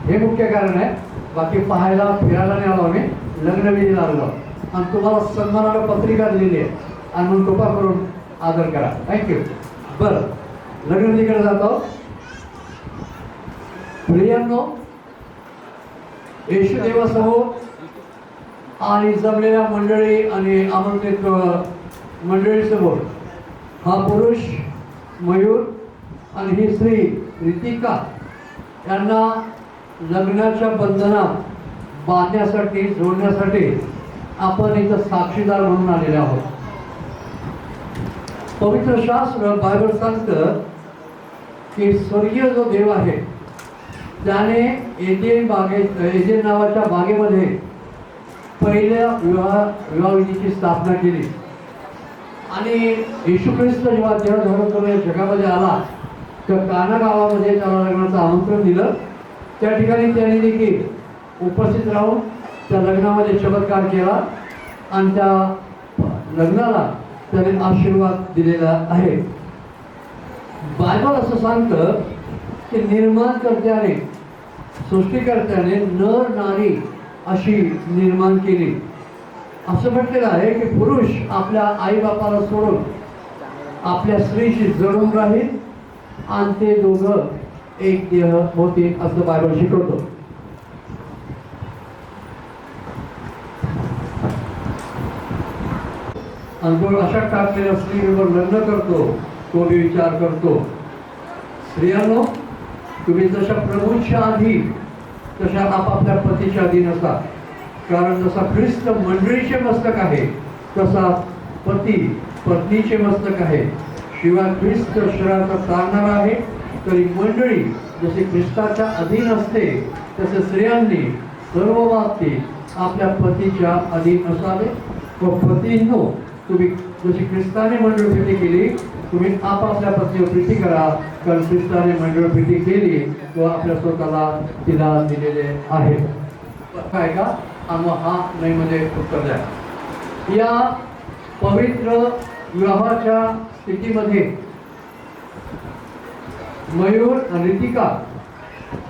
हे मुख्य कारण आहे. बाकी पाहायला फिरायला नाही आलो आम्ही, लग्नविधीला आलेलो आहोत आणि तुम्हाला सन्मानाला पत्रिका दिलेली आहे आणि म्हणून कृपा करून आदर करा. थँक्यू. बरं, लग्नविधीकडे जातो. प्रियांनो, येशू देवासमोर आणि जमलेल्या मंडळी आणि आमंत्रित मंडळीसमोर हा पुरुष मयूर आणि ही स्त्री ऋतिका यांना लग्नाच्या बंधनात बांधण्यासाठी, जोडण्यासाठी आपण इथं साक्षीदार म्हणून आलेले आहोत. पवित्र शास्त्र बायबल सांगतं की स्वर्गीय जो देव आहे त्याने एदेन नावाच्या बागेमध्ये पहिल्या विवाहाविधीची स्थापना केली. आणि येशू ख्रिस्त जेव्हा देह धारण करून या जगामध्ये आला तर काना गावामध्ये त्याला लग्नाचं आमंत्रण दिलं. त्या ठिकाणी त्याने देखील उपस्थित राहून त्या लग्नामध्ये चमत्कार केला आणि त्या लग्नाला त्याने आशीर्वाद दिलेला आहे. बायबल असं सांगतं की निर्माणकर्त्याने सृष्टिकर्त्याने नर नारी अशी निर्माण केली. असं म्हटलेलं आहे की पुरुष आपल्या आईबापाला सोडून आपल्या स्त्रीशी जळून राहील आणि ते दोघं एक देह होतील असं बायबल शिकवतो. आणि जो अशा टाकलेल्या स्त्रीवर लग्न करतो तो बी विचार करतो. स्त्रियांनो, तुम्ही जशा प्रभूच्या आधी तशा आपापल्या पतीच्या अधीन असा. कारण जसा ख्रिस्त मंडळीचे मस्तक आहे तसा पती पत्नीचे मस्तक आहे. शिवाय ख्रिस्त शरीराचा तारणारा आहे तरी मंडळी जसे ख्रिस्ताच्या अधीन असते तसे स्त्रियांनी सर्व बाबतीत आपल्या पतीच्या अधीन असावे. व पतींनो, तुम्ही जशी ख्रिस्ताने मंडळ प्रीती केली तुम्ही आपापल्या पत्नीवर प्रीती करा. कारण ख्रिस्ताने मंडळ प्रीती केली व आपल्या स्वतःला तिला दिलेले आहे. काय का आम्हा हा नाही मध्ये उत्तर द्या. या पवित्र विवाहाच्या स्थितीमध्ये मयूर आणि रितिका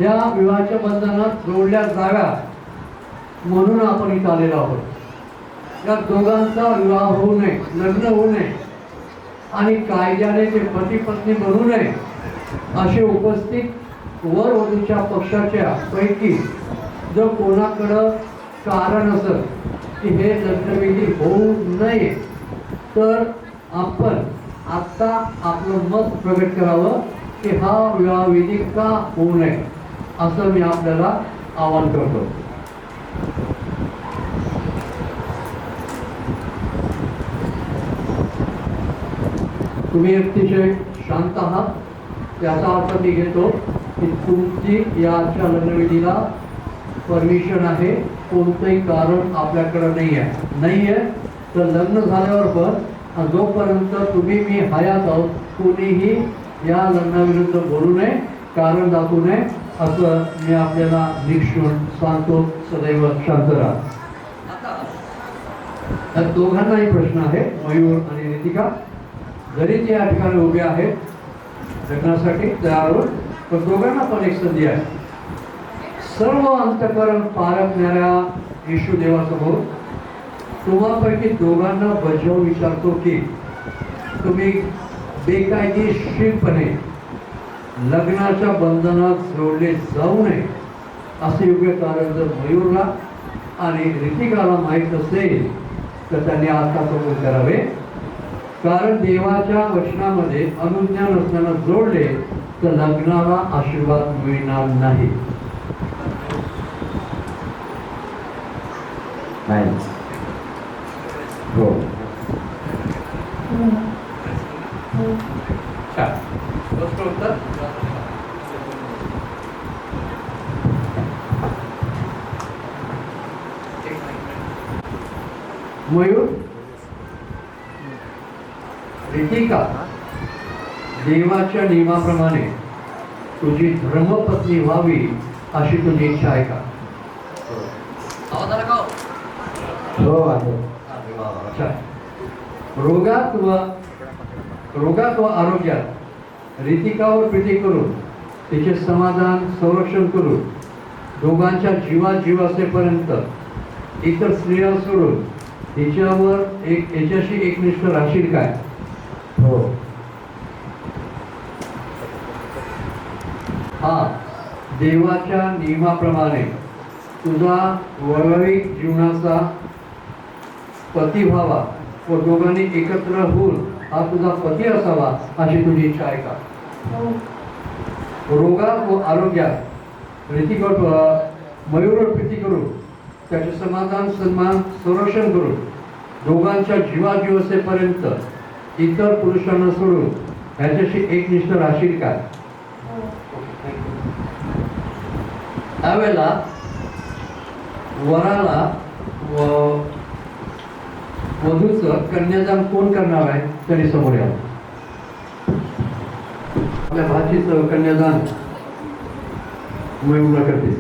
या विवाहाच्या बंधनात जोडल्या जाव्यात म्हणून आपण इथं आलेलो आहोत. या दोघांचा विवाह होऊ नये, लग्न होऊ नये आणि कायद्याने ते पती पत्नी बनू नये असे उपस्थित वर वधूच्या पक्षाच्या पैकी जर कोणाकडं कारण असेल की हे लग्नविधी होऊ नये तर आपण आत्ता आपलं मत प्रगट करावं की हा विवाहविधी का होऊ नये असं मी आपल्याला आवाहन करतो. तुम्ही अतिशय शांत आहात याचा अर्थ मी घेतो की तुमची याच्या लग्नविधीला परमिशन आहे. कोणतंही कारण आपल्याकडे नाही आहे तर लग्न झाल्यावर पण जोपर्यंत तुम्ही मी हयात आहोत कोणीही या लग्नाविरुद्ध बोलू नये, कारण दाखवू नये असं मी आपल्याला निक्षून सांगतो. सदैव शांत राहा. आता दोघांनाही प्रश्न आहे. मयूर आणि रितिका जरी ते या ठिकाणी उभे आहेत लग्नासाठी तयार होऊन पण दोघांना पण एक संधी आहे. सर्व अंतःकरण पारखणाऱ्या येशू देवासमोर तुम्हापैकी दोघांना बजावून विचारतो की तुम्ही बेकायदेशीरपणे लग्नाच्या बंधनात जोडले जाऊ नये असे योग्य कारण जर मयूरला आणि रितिकाला माहीत असेल तर त्यांनी आता कबूल करावे. कारण देवाच्या वचनामध्ये अनुज्ञा नसताना जोडले तर लग्नाला आशीर्वाद मिळणार नाही. मयूर, रितिका, देवाच्या नियमाप्रमाणे तुझी धर्मपत्नी व्हावी अशी तुझी इच्छा आहे का? हो आहे. अच्छा. रोगात व आरोग्यात रितिकावर प्रीती करून तिचे समाधान संरक्षण करून दोघांच्या जीव असेपर्यंत इतर स्त्रिया सोडून तिच्यावर याच्याशी एकनिष्ठ राहशील काय? हो. हा देवाच्या नियमाप्रमाणे तुझा वैवाहिक जीवनाचा पती व्हावा व दोघांनी एकत्र होऊन हा तुझा पती असावा अशी तुझी इच्छा आहे का? रोगात व आरोग्यात रितिका मयूरवर प्रीती करून त्याचे समाधान सन्मान संरक्षण करून दोघांच्या जीवाजीव असेपर्यंत इतर पुरुषांना सोडून ह्याच्याशी एकनिष्ठ राहशील का? त्यावेळेला वराला वधूचं कन्यादान कोण करणार आहे तरी समोर या. आपल्या भाचीचं कन्यादान मयूरला करते.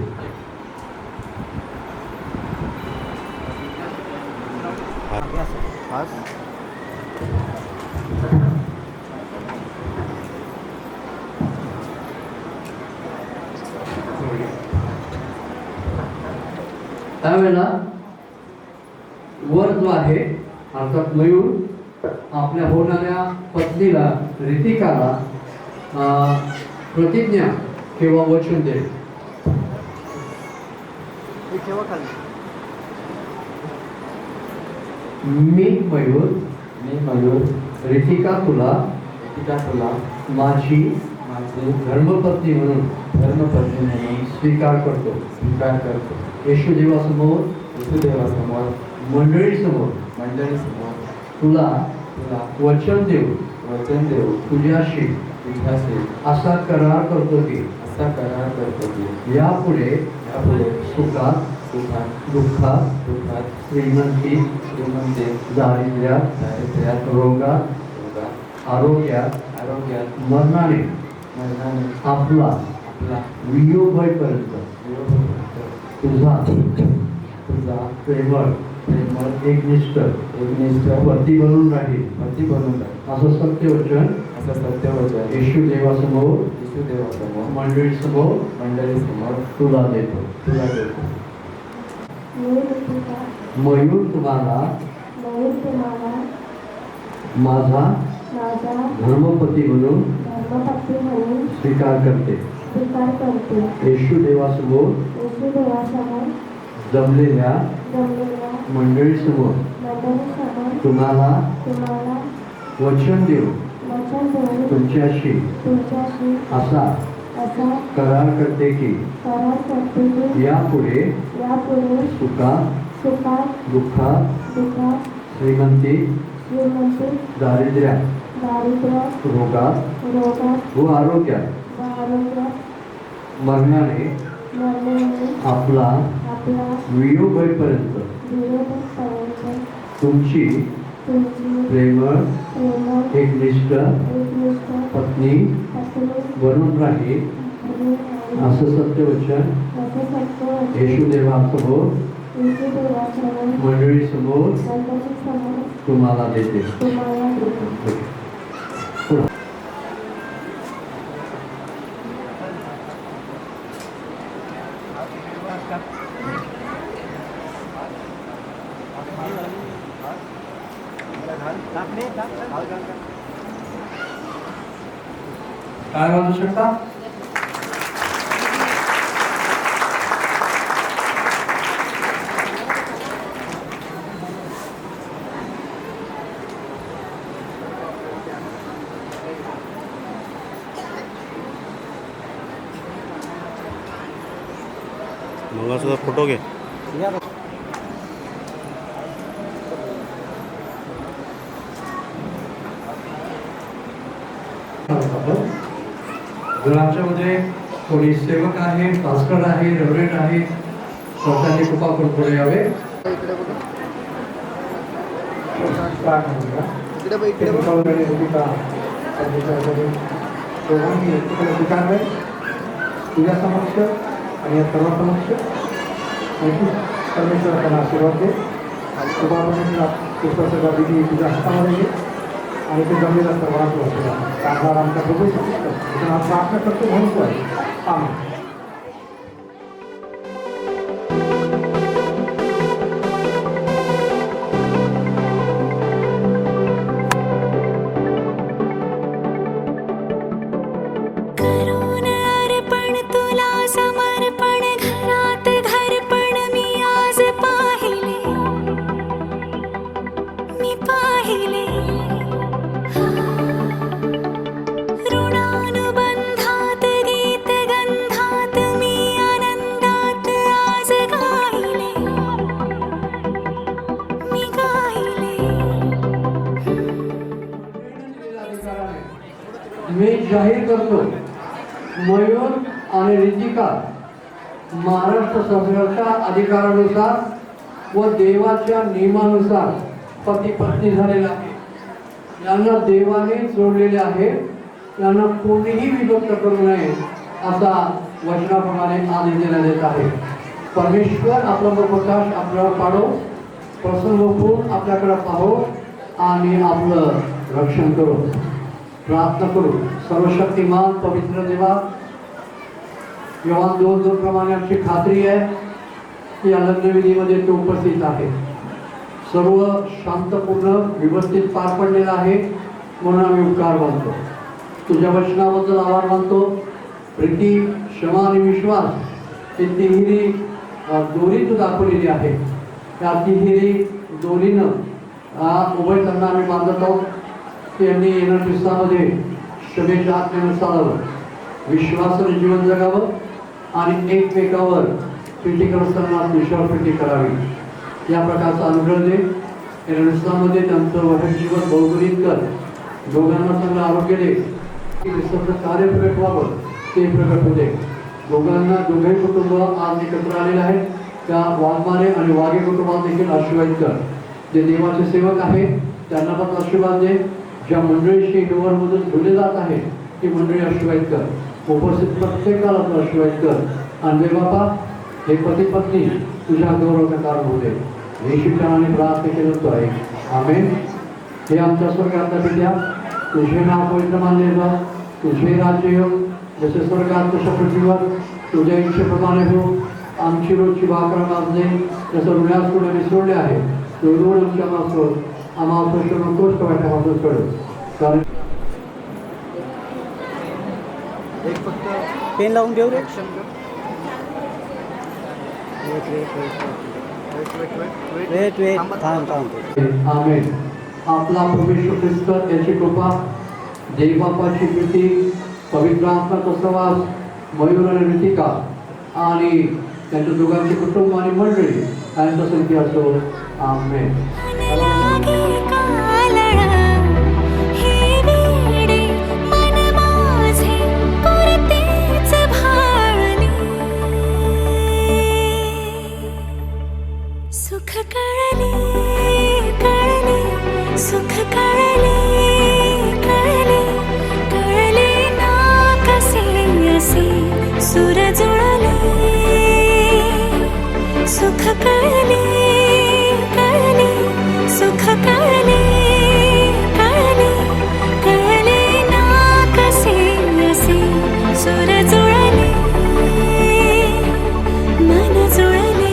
त्यावेळेला वर जो आहे अर्थात मयूर आपल्या होणाऱ्या पत्नीला रितिकाला प्रतिज्ञा किंवा वचन दे. मी मयूर रितिका तुला माझी धर्मपत्नी म्हणून स्वीकार करतो. येशू देवासमोर मंडळीसमोर तुला वचन देऊ तुझ्याशी असा करार करतो की यापुढे सुखात दुःखात श्रीमंती दारिद्र्यात रोगात आरोग्यात मरणाने आपला वियोग होईपर्यंत तुझा प्रेमळ एकनिष्ठ पती बनून राहील असं सत्यवचन येशू देवासमोर मंडळीसमोर तुला देतो. मयूर तुम्हाला माझा धर्मपती म्हणून स्वीकार करते. येशू देवासमोर जमलेल्या मंडळीसमोर तुम्हाला वचन देऊ तुमच्याशी असा करार करते की यापुढे सुखात दुःखात श्रीमंती दारिद्र्यात रोगात व आरोग्यात मरणाने आपला वियोग होईपर्यंत तुमची प्रेमळ एकनिष्ठ पत्नी बनून राहील असं सत्यवचन येशू देवासमोर मंडळीसमोर तुम्हाला देते. काय वाजू शकता? मंगळसूत्र फोटो घे. जर आमच्यामध्ये कोणी सेवक आहे, पास्टर आहे, रेव्हरंड आहे, स्वतःची कृपा करून पुढे यावे. तुझ्या समक्ष आणि या सर्वांसमक्ष परमेश्वराचा आशीर्वाद दे. पुस्तकाचा विधी तुझ्या हातामध्ये घे आणि ते जमलेला सर्वांचा आशीर्वाद आमचा प्रभू प्रार्थना करतो म्हणतो आहे. आमेन. गीत गंधात मी आनंदात आज गायले. मी जाहीर करतो मयूर आणि रितिका महाराष्ट्र सरकारच्या अधिकारानुसार व देवाच्या नियमानुसार पती पत्नी झालेला आहे. यांना देवाने जोडलेले आहे. यांना कोणीही विभक्त करू नये असा वचनाप्रमाणे आदेश देण्यात येत आहे. परमेश्वर आपला प्रकाश आपल्यावर पाडो, प्रसन्न होऊन आपल्याकडे पाहो आणि आपलं रक्षण करू. प्रार्थना करू. सर्वशक्तिमान पवित्र देवा, योहान 2:2 प्रमाणे आमची खात्री आहे की या लग्नविधीमध्ये तो उपस्थित आहे. सर्व शांतपूर्ण व्यवस्थित पार पडलेलं आहे म्हणून आम्ही उपकार मानतो. तुझ्या वचनाबद्दल आभार मानतो. प्रीती, क्षमा आणि विश्वास ही तिहेरी दोरी तू दाखवलेली आहे. त्या तिहेरी दोरीनं उभय त्यांना आम्ही बांधत आहोत की यांनी येणाऱ्या दिवसामध्ये क्षमेच्या आत्म्यानं चालावं, विश्वासाने जीवन जगावं आणि एकमेकावर प्रीती करत असताना विश्वास प्रीती करावी. या प्रकारचा अनुग्रह दे. या दिवसामध्ये त्यांचं वैवाहिक जीवन बहुगुणित कर. दोघांना चांगलं आरोग्य दे की विश्वाचं कार्य प्रकट व्हावं ते प्रकट होते. दोघांना दोघेही कुटुंब आज एकत्र आलेले आहेत. त्या वाघमारे आणि वाघे कुटुंबात देखील आशीर्वाद कर. जे देवाचे सेवक आहेत त्यांना पण आशीर्वाद दे. ज्या मंडळीशी डोअरमधून धुले जात आहे ती मंडळी आशीर्वाद कर. उपस्थित प्रत्येकाला तू आशीर्वाद कर. आणि बाबा, हे पती पत्नी तुझ्या गौरवाचं कारण होते. येशूच्या प्रार्थना केलं आहे. आमेन. हे आमच्या स्वर्गातल्या पित्या, तुझे नाव पवित्र मानले जा. तुझे राज्य येऊ, जसे स्वर्गात तशा पृथ्वीवर तुझ्या इच्छेप्रमाणे हो. आमची रोजची भाकर आज दे, जसं ऋणास पुढे विसरले आहे तो ऋण आमच्या मागतो. आम्हाला प्रश्न नकोच वाटापासून कळू. कारण पेन लावून घेऊ रे. वेट थांब. आमेन. आपला परमेश्वर ख्रिस्त याची कृपा, देवबापाची प्रीती, पवित्र आत्म्याचा सहवास, मयूर आणि रितिका आणि त्यांच्या दोघांचे कुटुंब आणि मंडळी यांच्या संख्या असो. आमेन. सुख कळले कळले, सुख कळले कळले, कळले ना कसे असे सुर जुळले. सुख कळले कळले, सुख कळले कळले, कळले ना कसे असे सुर जुळले, मन जुळले.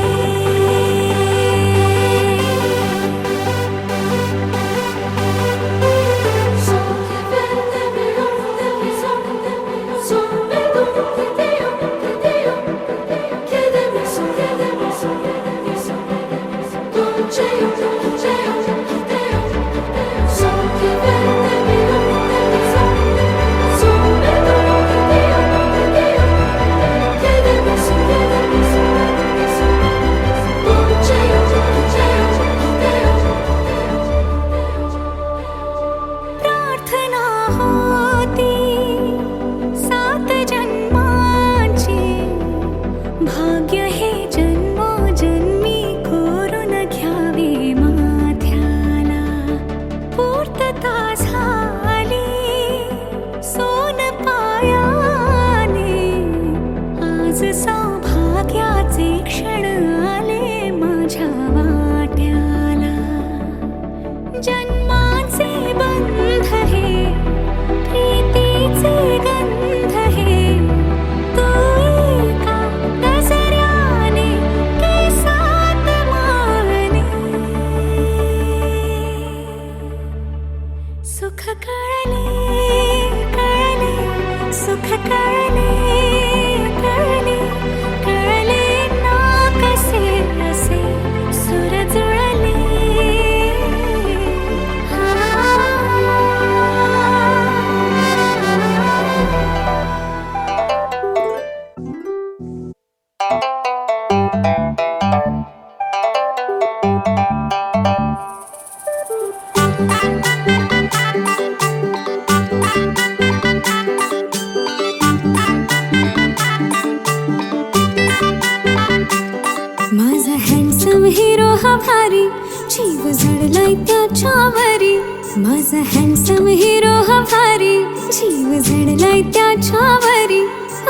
त्याच्यावरी माझा हँडसम हिरो हा भारी जीव जडलाय त्याच्यावरी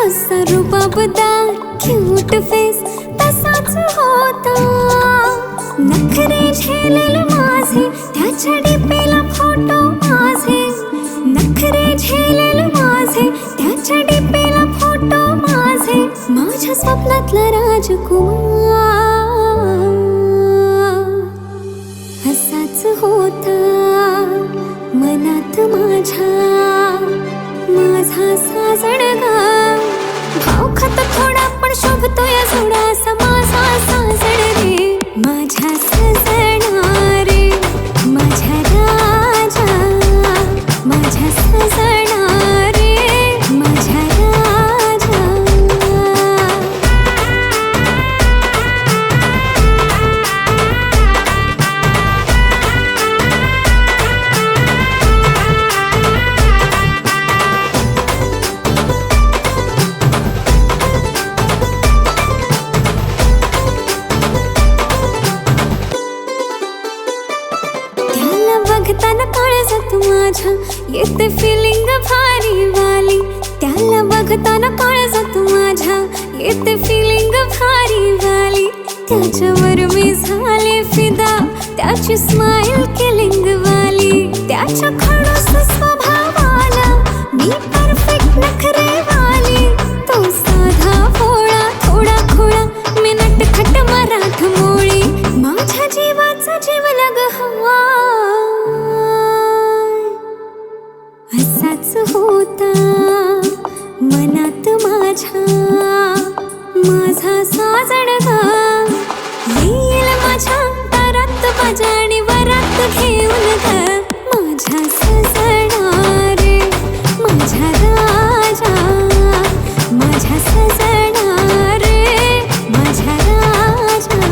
असा रुबाबदार क्यूट फेस तसाच होता नखरे झेलेले माझे त्याच्या डीपीला फोटो माझे नखरे झेलेले माझे त्याच्या डीपीला फोटो माझे माझ्या स्वप्नातला राजकुमार असाच होता मनात माझा साजणगा भाव खात थोडा पण शोभतो या जोडा असा माझा साजण रे माझ्या सजना रे माझ्या राजा माझ्या सजना रे माझ्या राजा बघताना काळजात माझ्या येते फिलिंग भारी वाली त्याला बघताना काळजात माझ्या येते फिलिंग भारी वाली त्याच्यावर मी झाले फिदा त्याची स्माइल किलिंग वाली त्याच्या खडूस स्वभावाला मी परफेक्ट नखरे वाली तो साधा भोळा थोडा खोळा मी नटखट मराठ मोळी माझ्या जीवाचा जीव लग हवा असाच होता मनात माझा साजणगा येईल माझ्या दारात माझ्या आणि वरात घेऊन ग माझ्या सजना रे माझ्या राजा माझ्या सजना रे माझ्या राजा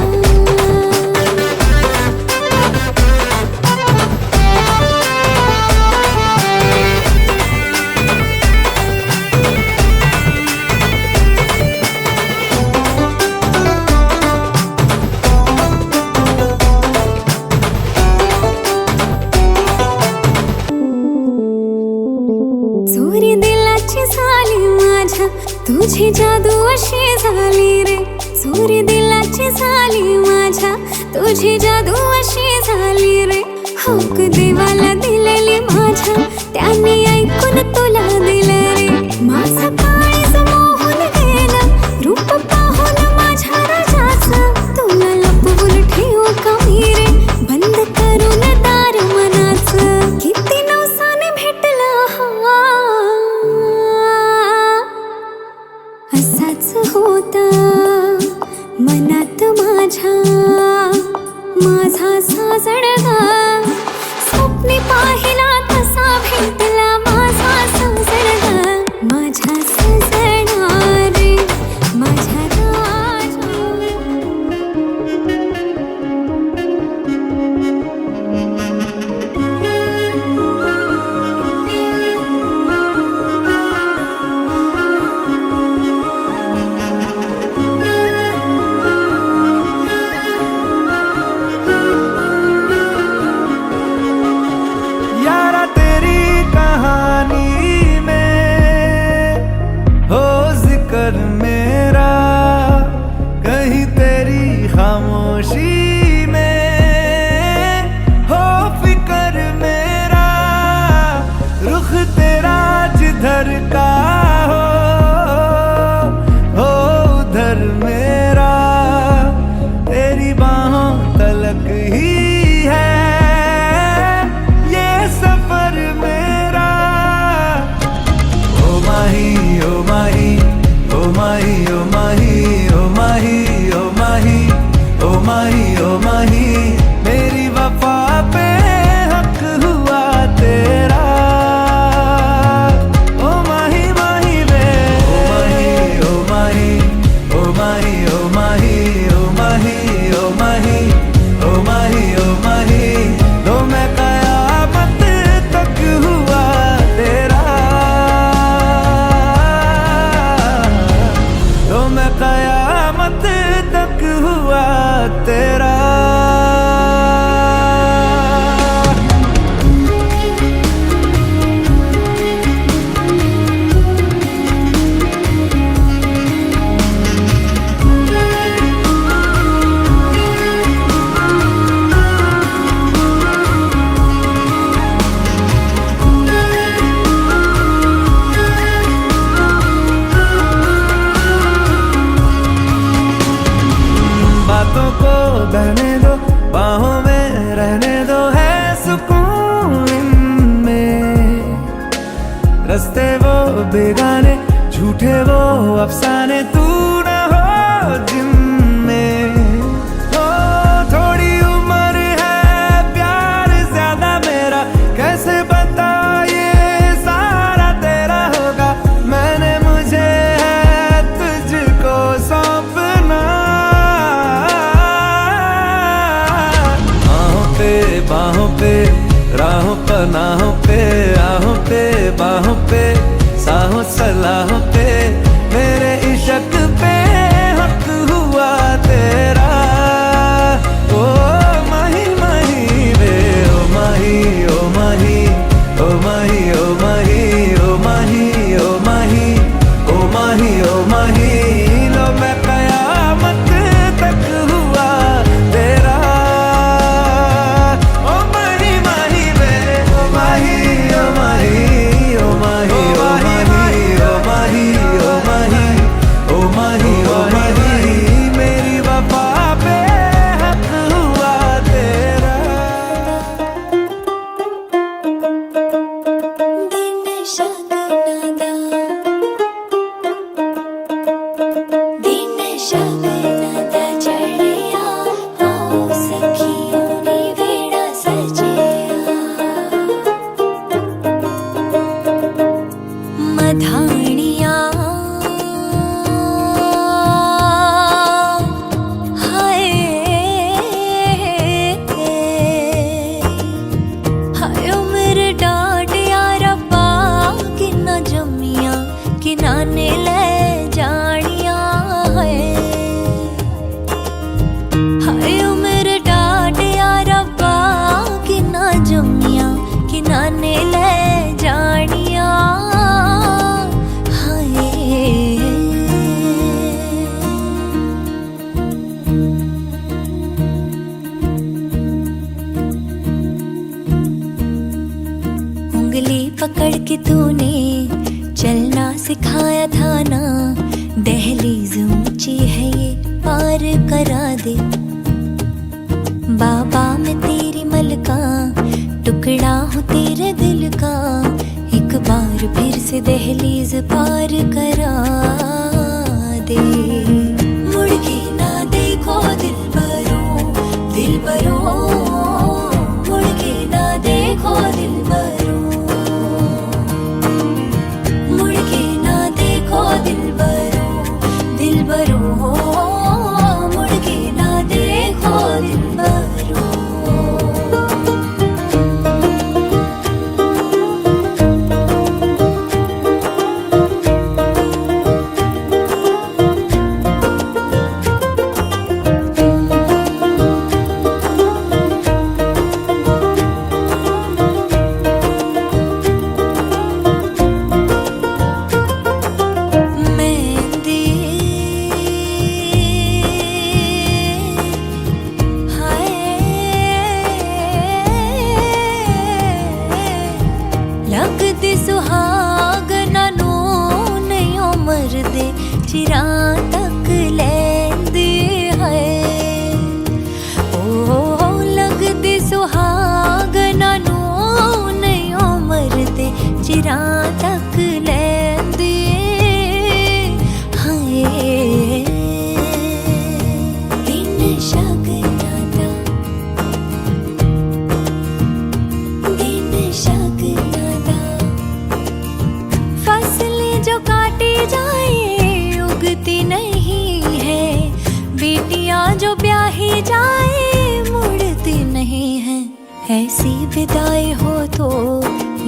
चोरी दिलाची झाली माझ्या तुझी जादू अशी झाली रे चोरी दिलाची झाली माझ्या तुझी जादू अशी झाली रे हक देवाला दिलेली माझ्या त्यांनी ऐकून तुला दिलं रे माझा काळीज मोहून गेलं रूप पाहून माझ्या राजाचं तुला लपवून ठेवू का मी रे बंद करून दार मनाचं किती नवसाने भेटला हा असाच होता मनात माझा साजणगा स्वप्नी हंसते वो बेगाने, झूठे वो अफसाने, तू न हो जिनमें। हो थोड़ी उम्र है, प्यार ज्यादा मेरा, कैसे बता ये सारा तेरा होगा। मैंने मुझे है तुझको सौंपना। बाहों पे राहों पनाहों पे, आहों पे बाहों पे, साहों सलाहों पे, मेरे इश्क पे हक हुआ तेरा। ओ माही माही वे, ओ माही ओ माही, ओ माही ओ माही, ओ माही ओ माही, ओ माही ओ माही, लो मैं कयामत तक हुआ तेरा। पकड़ के तूने चलना सिखाया था ना, दहलीज ऊंची है ये पार करा दे। बाबा मैं तेरी मलका, टुकड़ा हूँ तेरे दिल का, एक बार फिर से दहलीज पार करा दे। मुड़ के ना देखो दिलबरों, दिलबरों, मुड़ के ना देखो दिलबरों, मुड़ के ना देखो दिलबरों, दिलबरों, मुड़ के ना देखो दिलबरों। लगदी सुहागना नू नहीं उमर दे, चिरा तक लैंदी है। ओ लगदी सुहागना नू नहीं उमर दे, चिरा तक लैंदी है। दिन शगना दा, दिन शगना दा, फसलें जो काटी जाए उगती नहीं है, बेटियां जो ब्याही जाए मुड़ती नहीं है। ऐसी विदाई हो तो,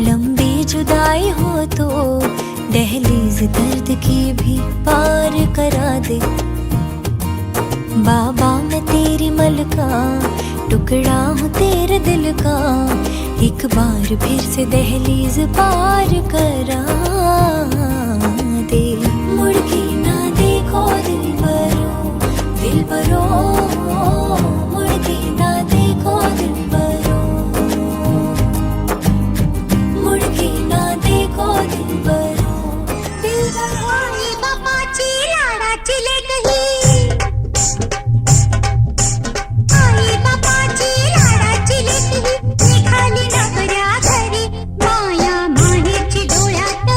लंबी जुदाई हो तो, दहलीज दर्द की भी पार करा दे। बाबा मैं तेरी मलका, टुकड़ा हूँ तेरे दिल का, एक बार फिर से दहलीज पार करा दे। मुड़ के ना देखो दिलबरों, दिलबरों, मुड़ के ना देखो दिलबरों, मुड़ के ना देखो दिलबरों। दिलबरों बापाची लाडाची लेकही, आई बापाची लाडाची लेकही, निघाली नवऱ्या घरी, माया माहेरची डोळ्यात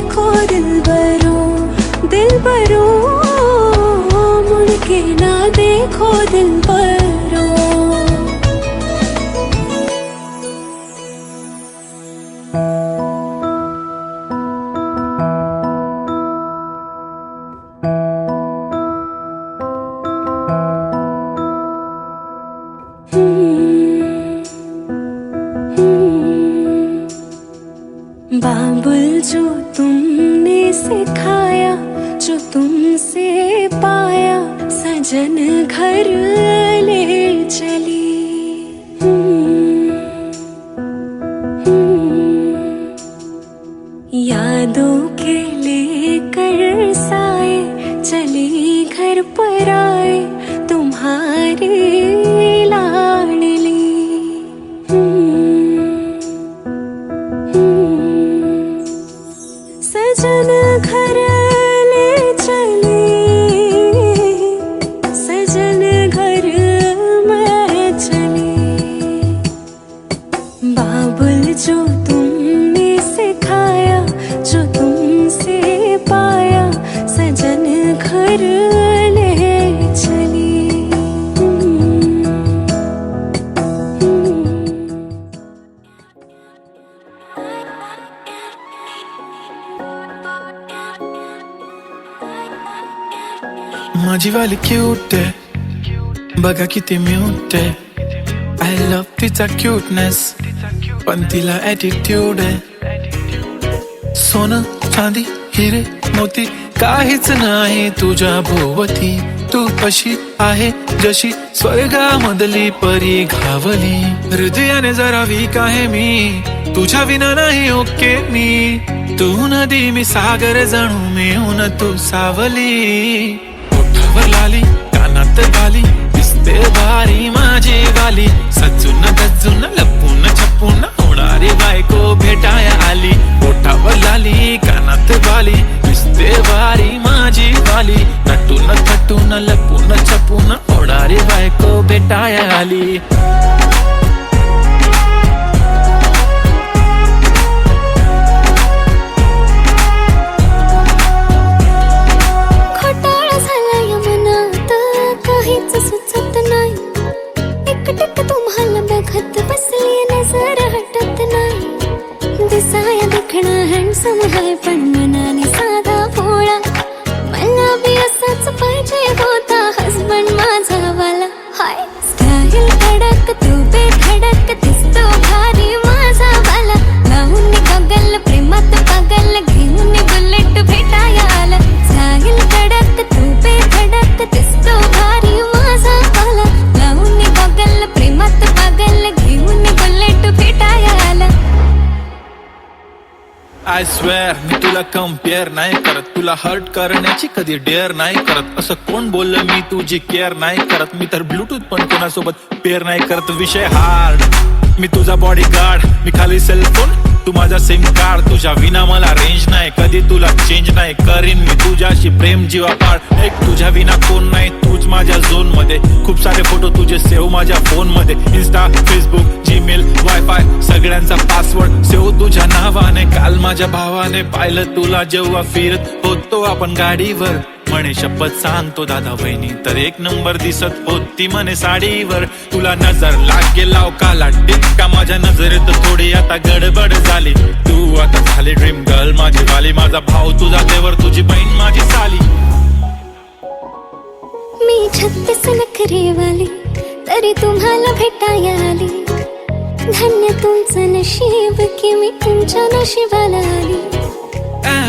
देखो दिलबरो मुड़ के ना देखो दिलबरो बाबुल जो तुमने सिखाया जो तुमसे पाया सजन घर ले चली यादों के लेकर साए चली घर पर आए तुम्हारी लाडली सजन घर ले चली सजन घर मैं चली बाबुल जो तुमने सिखाया जो तुमसे पाया सजन घर ले चली माझी वाली क्यूट आहे बघा किती म्यूट आहे आय लव्ह तिचा क्यूटनेस पण तिला ॲटिट्यूड आहे सोनं चांदी हिरे मोती काहीच नाही तुझ्या भोवती तू अशी आहे जशी स्वर्गामधली परी घावली हृदयाने जरा वीक आहे मी तुझ्या विना नाही ओके मी तू नदी मी सागर जणू मिळून तू सावली ओठावर लाली कानात बाली दिसते भारी माझी वाली सजून गजून लपून छपून होणारी बायको भेटाया आली ओठावर लाली कानात बाली दिसते भारी माझी वाली नटून थटून लपून छपून होणारी बायको भेटाया आली सुचत नाही एकटक तुम्हाला बघत बसली नजर हटत नाही दिसाया देखणा हँडसम हाय पण मनाने साधा भोळा मला बी असाच पाहिजे होता हसबंड माझा वाला हाय स्टाईल कडक तू बेधडक दिसतो भारी माझा वाला लावून गगल प्रेमात पागल घेऊन बुलेट भेटाया आला स्टाईल कडक तू बेधडक दिसतो भारी प्रेमात पागल घेऊन बुलेट भेटाया आला आय स्वेअर मी तुला कम्पेअर नाही करत तुला हर्ट करण्याची कधी डेअर नाही करत असं कोण बोललं मी तुझी केअर नाही करत मी तर ब्लूटूथ पण कोणासोबत पेअर नाही करत विषय हार्ड मी तुझा बॉडी गार्ड मी खाली सेलफोन तू माझा सिम कार्ड तुझ्या विना मला रेंज नाही कधी तुला चेंज नाही करीन मी तुझ्याशी प्रेम जीवापाड एक तुझ्या विना कोण नाही तूच माझ्या झोन मध्ये खूप सारे फोटो तुझे सेव्ह माझ्या फोन मध्ये इंस्टा फेसबुक जीमेल वायफाय सगळ्यांचा पासवर्ड सेव्ह तुझ्या नावाने काल माझ्या भावाने पाहिलं तुला जेव्हा फिरत होतो आपण गाडीवर म्हणे शपथ सांगतो दादा वहिनी तर एक नंबर दिसत होती म्हणे साडीवर तुला नजर लागे लाव काला टिक्का माझ्या नजरेत थोडी आता गडबड झाली तू आता झाली ड्रीम गर्ल माझी वाली माझा भाऊ तुझा देवर तुझी बहीण माझी साली मी 36 नखरे वाली तरी तुम्हाला भेटाया आली धन्य तुमचं नशीब की मी तुमच्या नशिबाला आली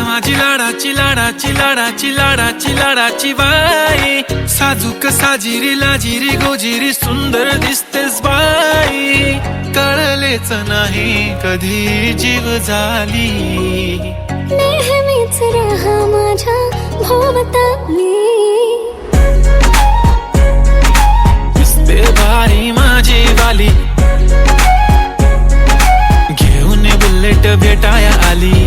माझी लाडाची लाडाची लाडाची लाडाची लाडाची बाई साजूक साजिरी लाजिरी गोजिरी सुंदर दिसतेस बाई कळलेच नाही कधी जीव झाली नेहमीच राहा माझ्या भोवताली दिसते भारी माझी वाली घेऊन बुलेट भेटाया आली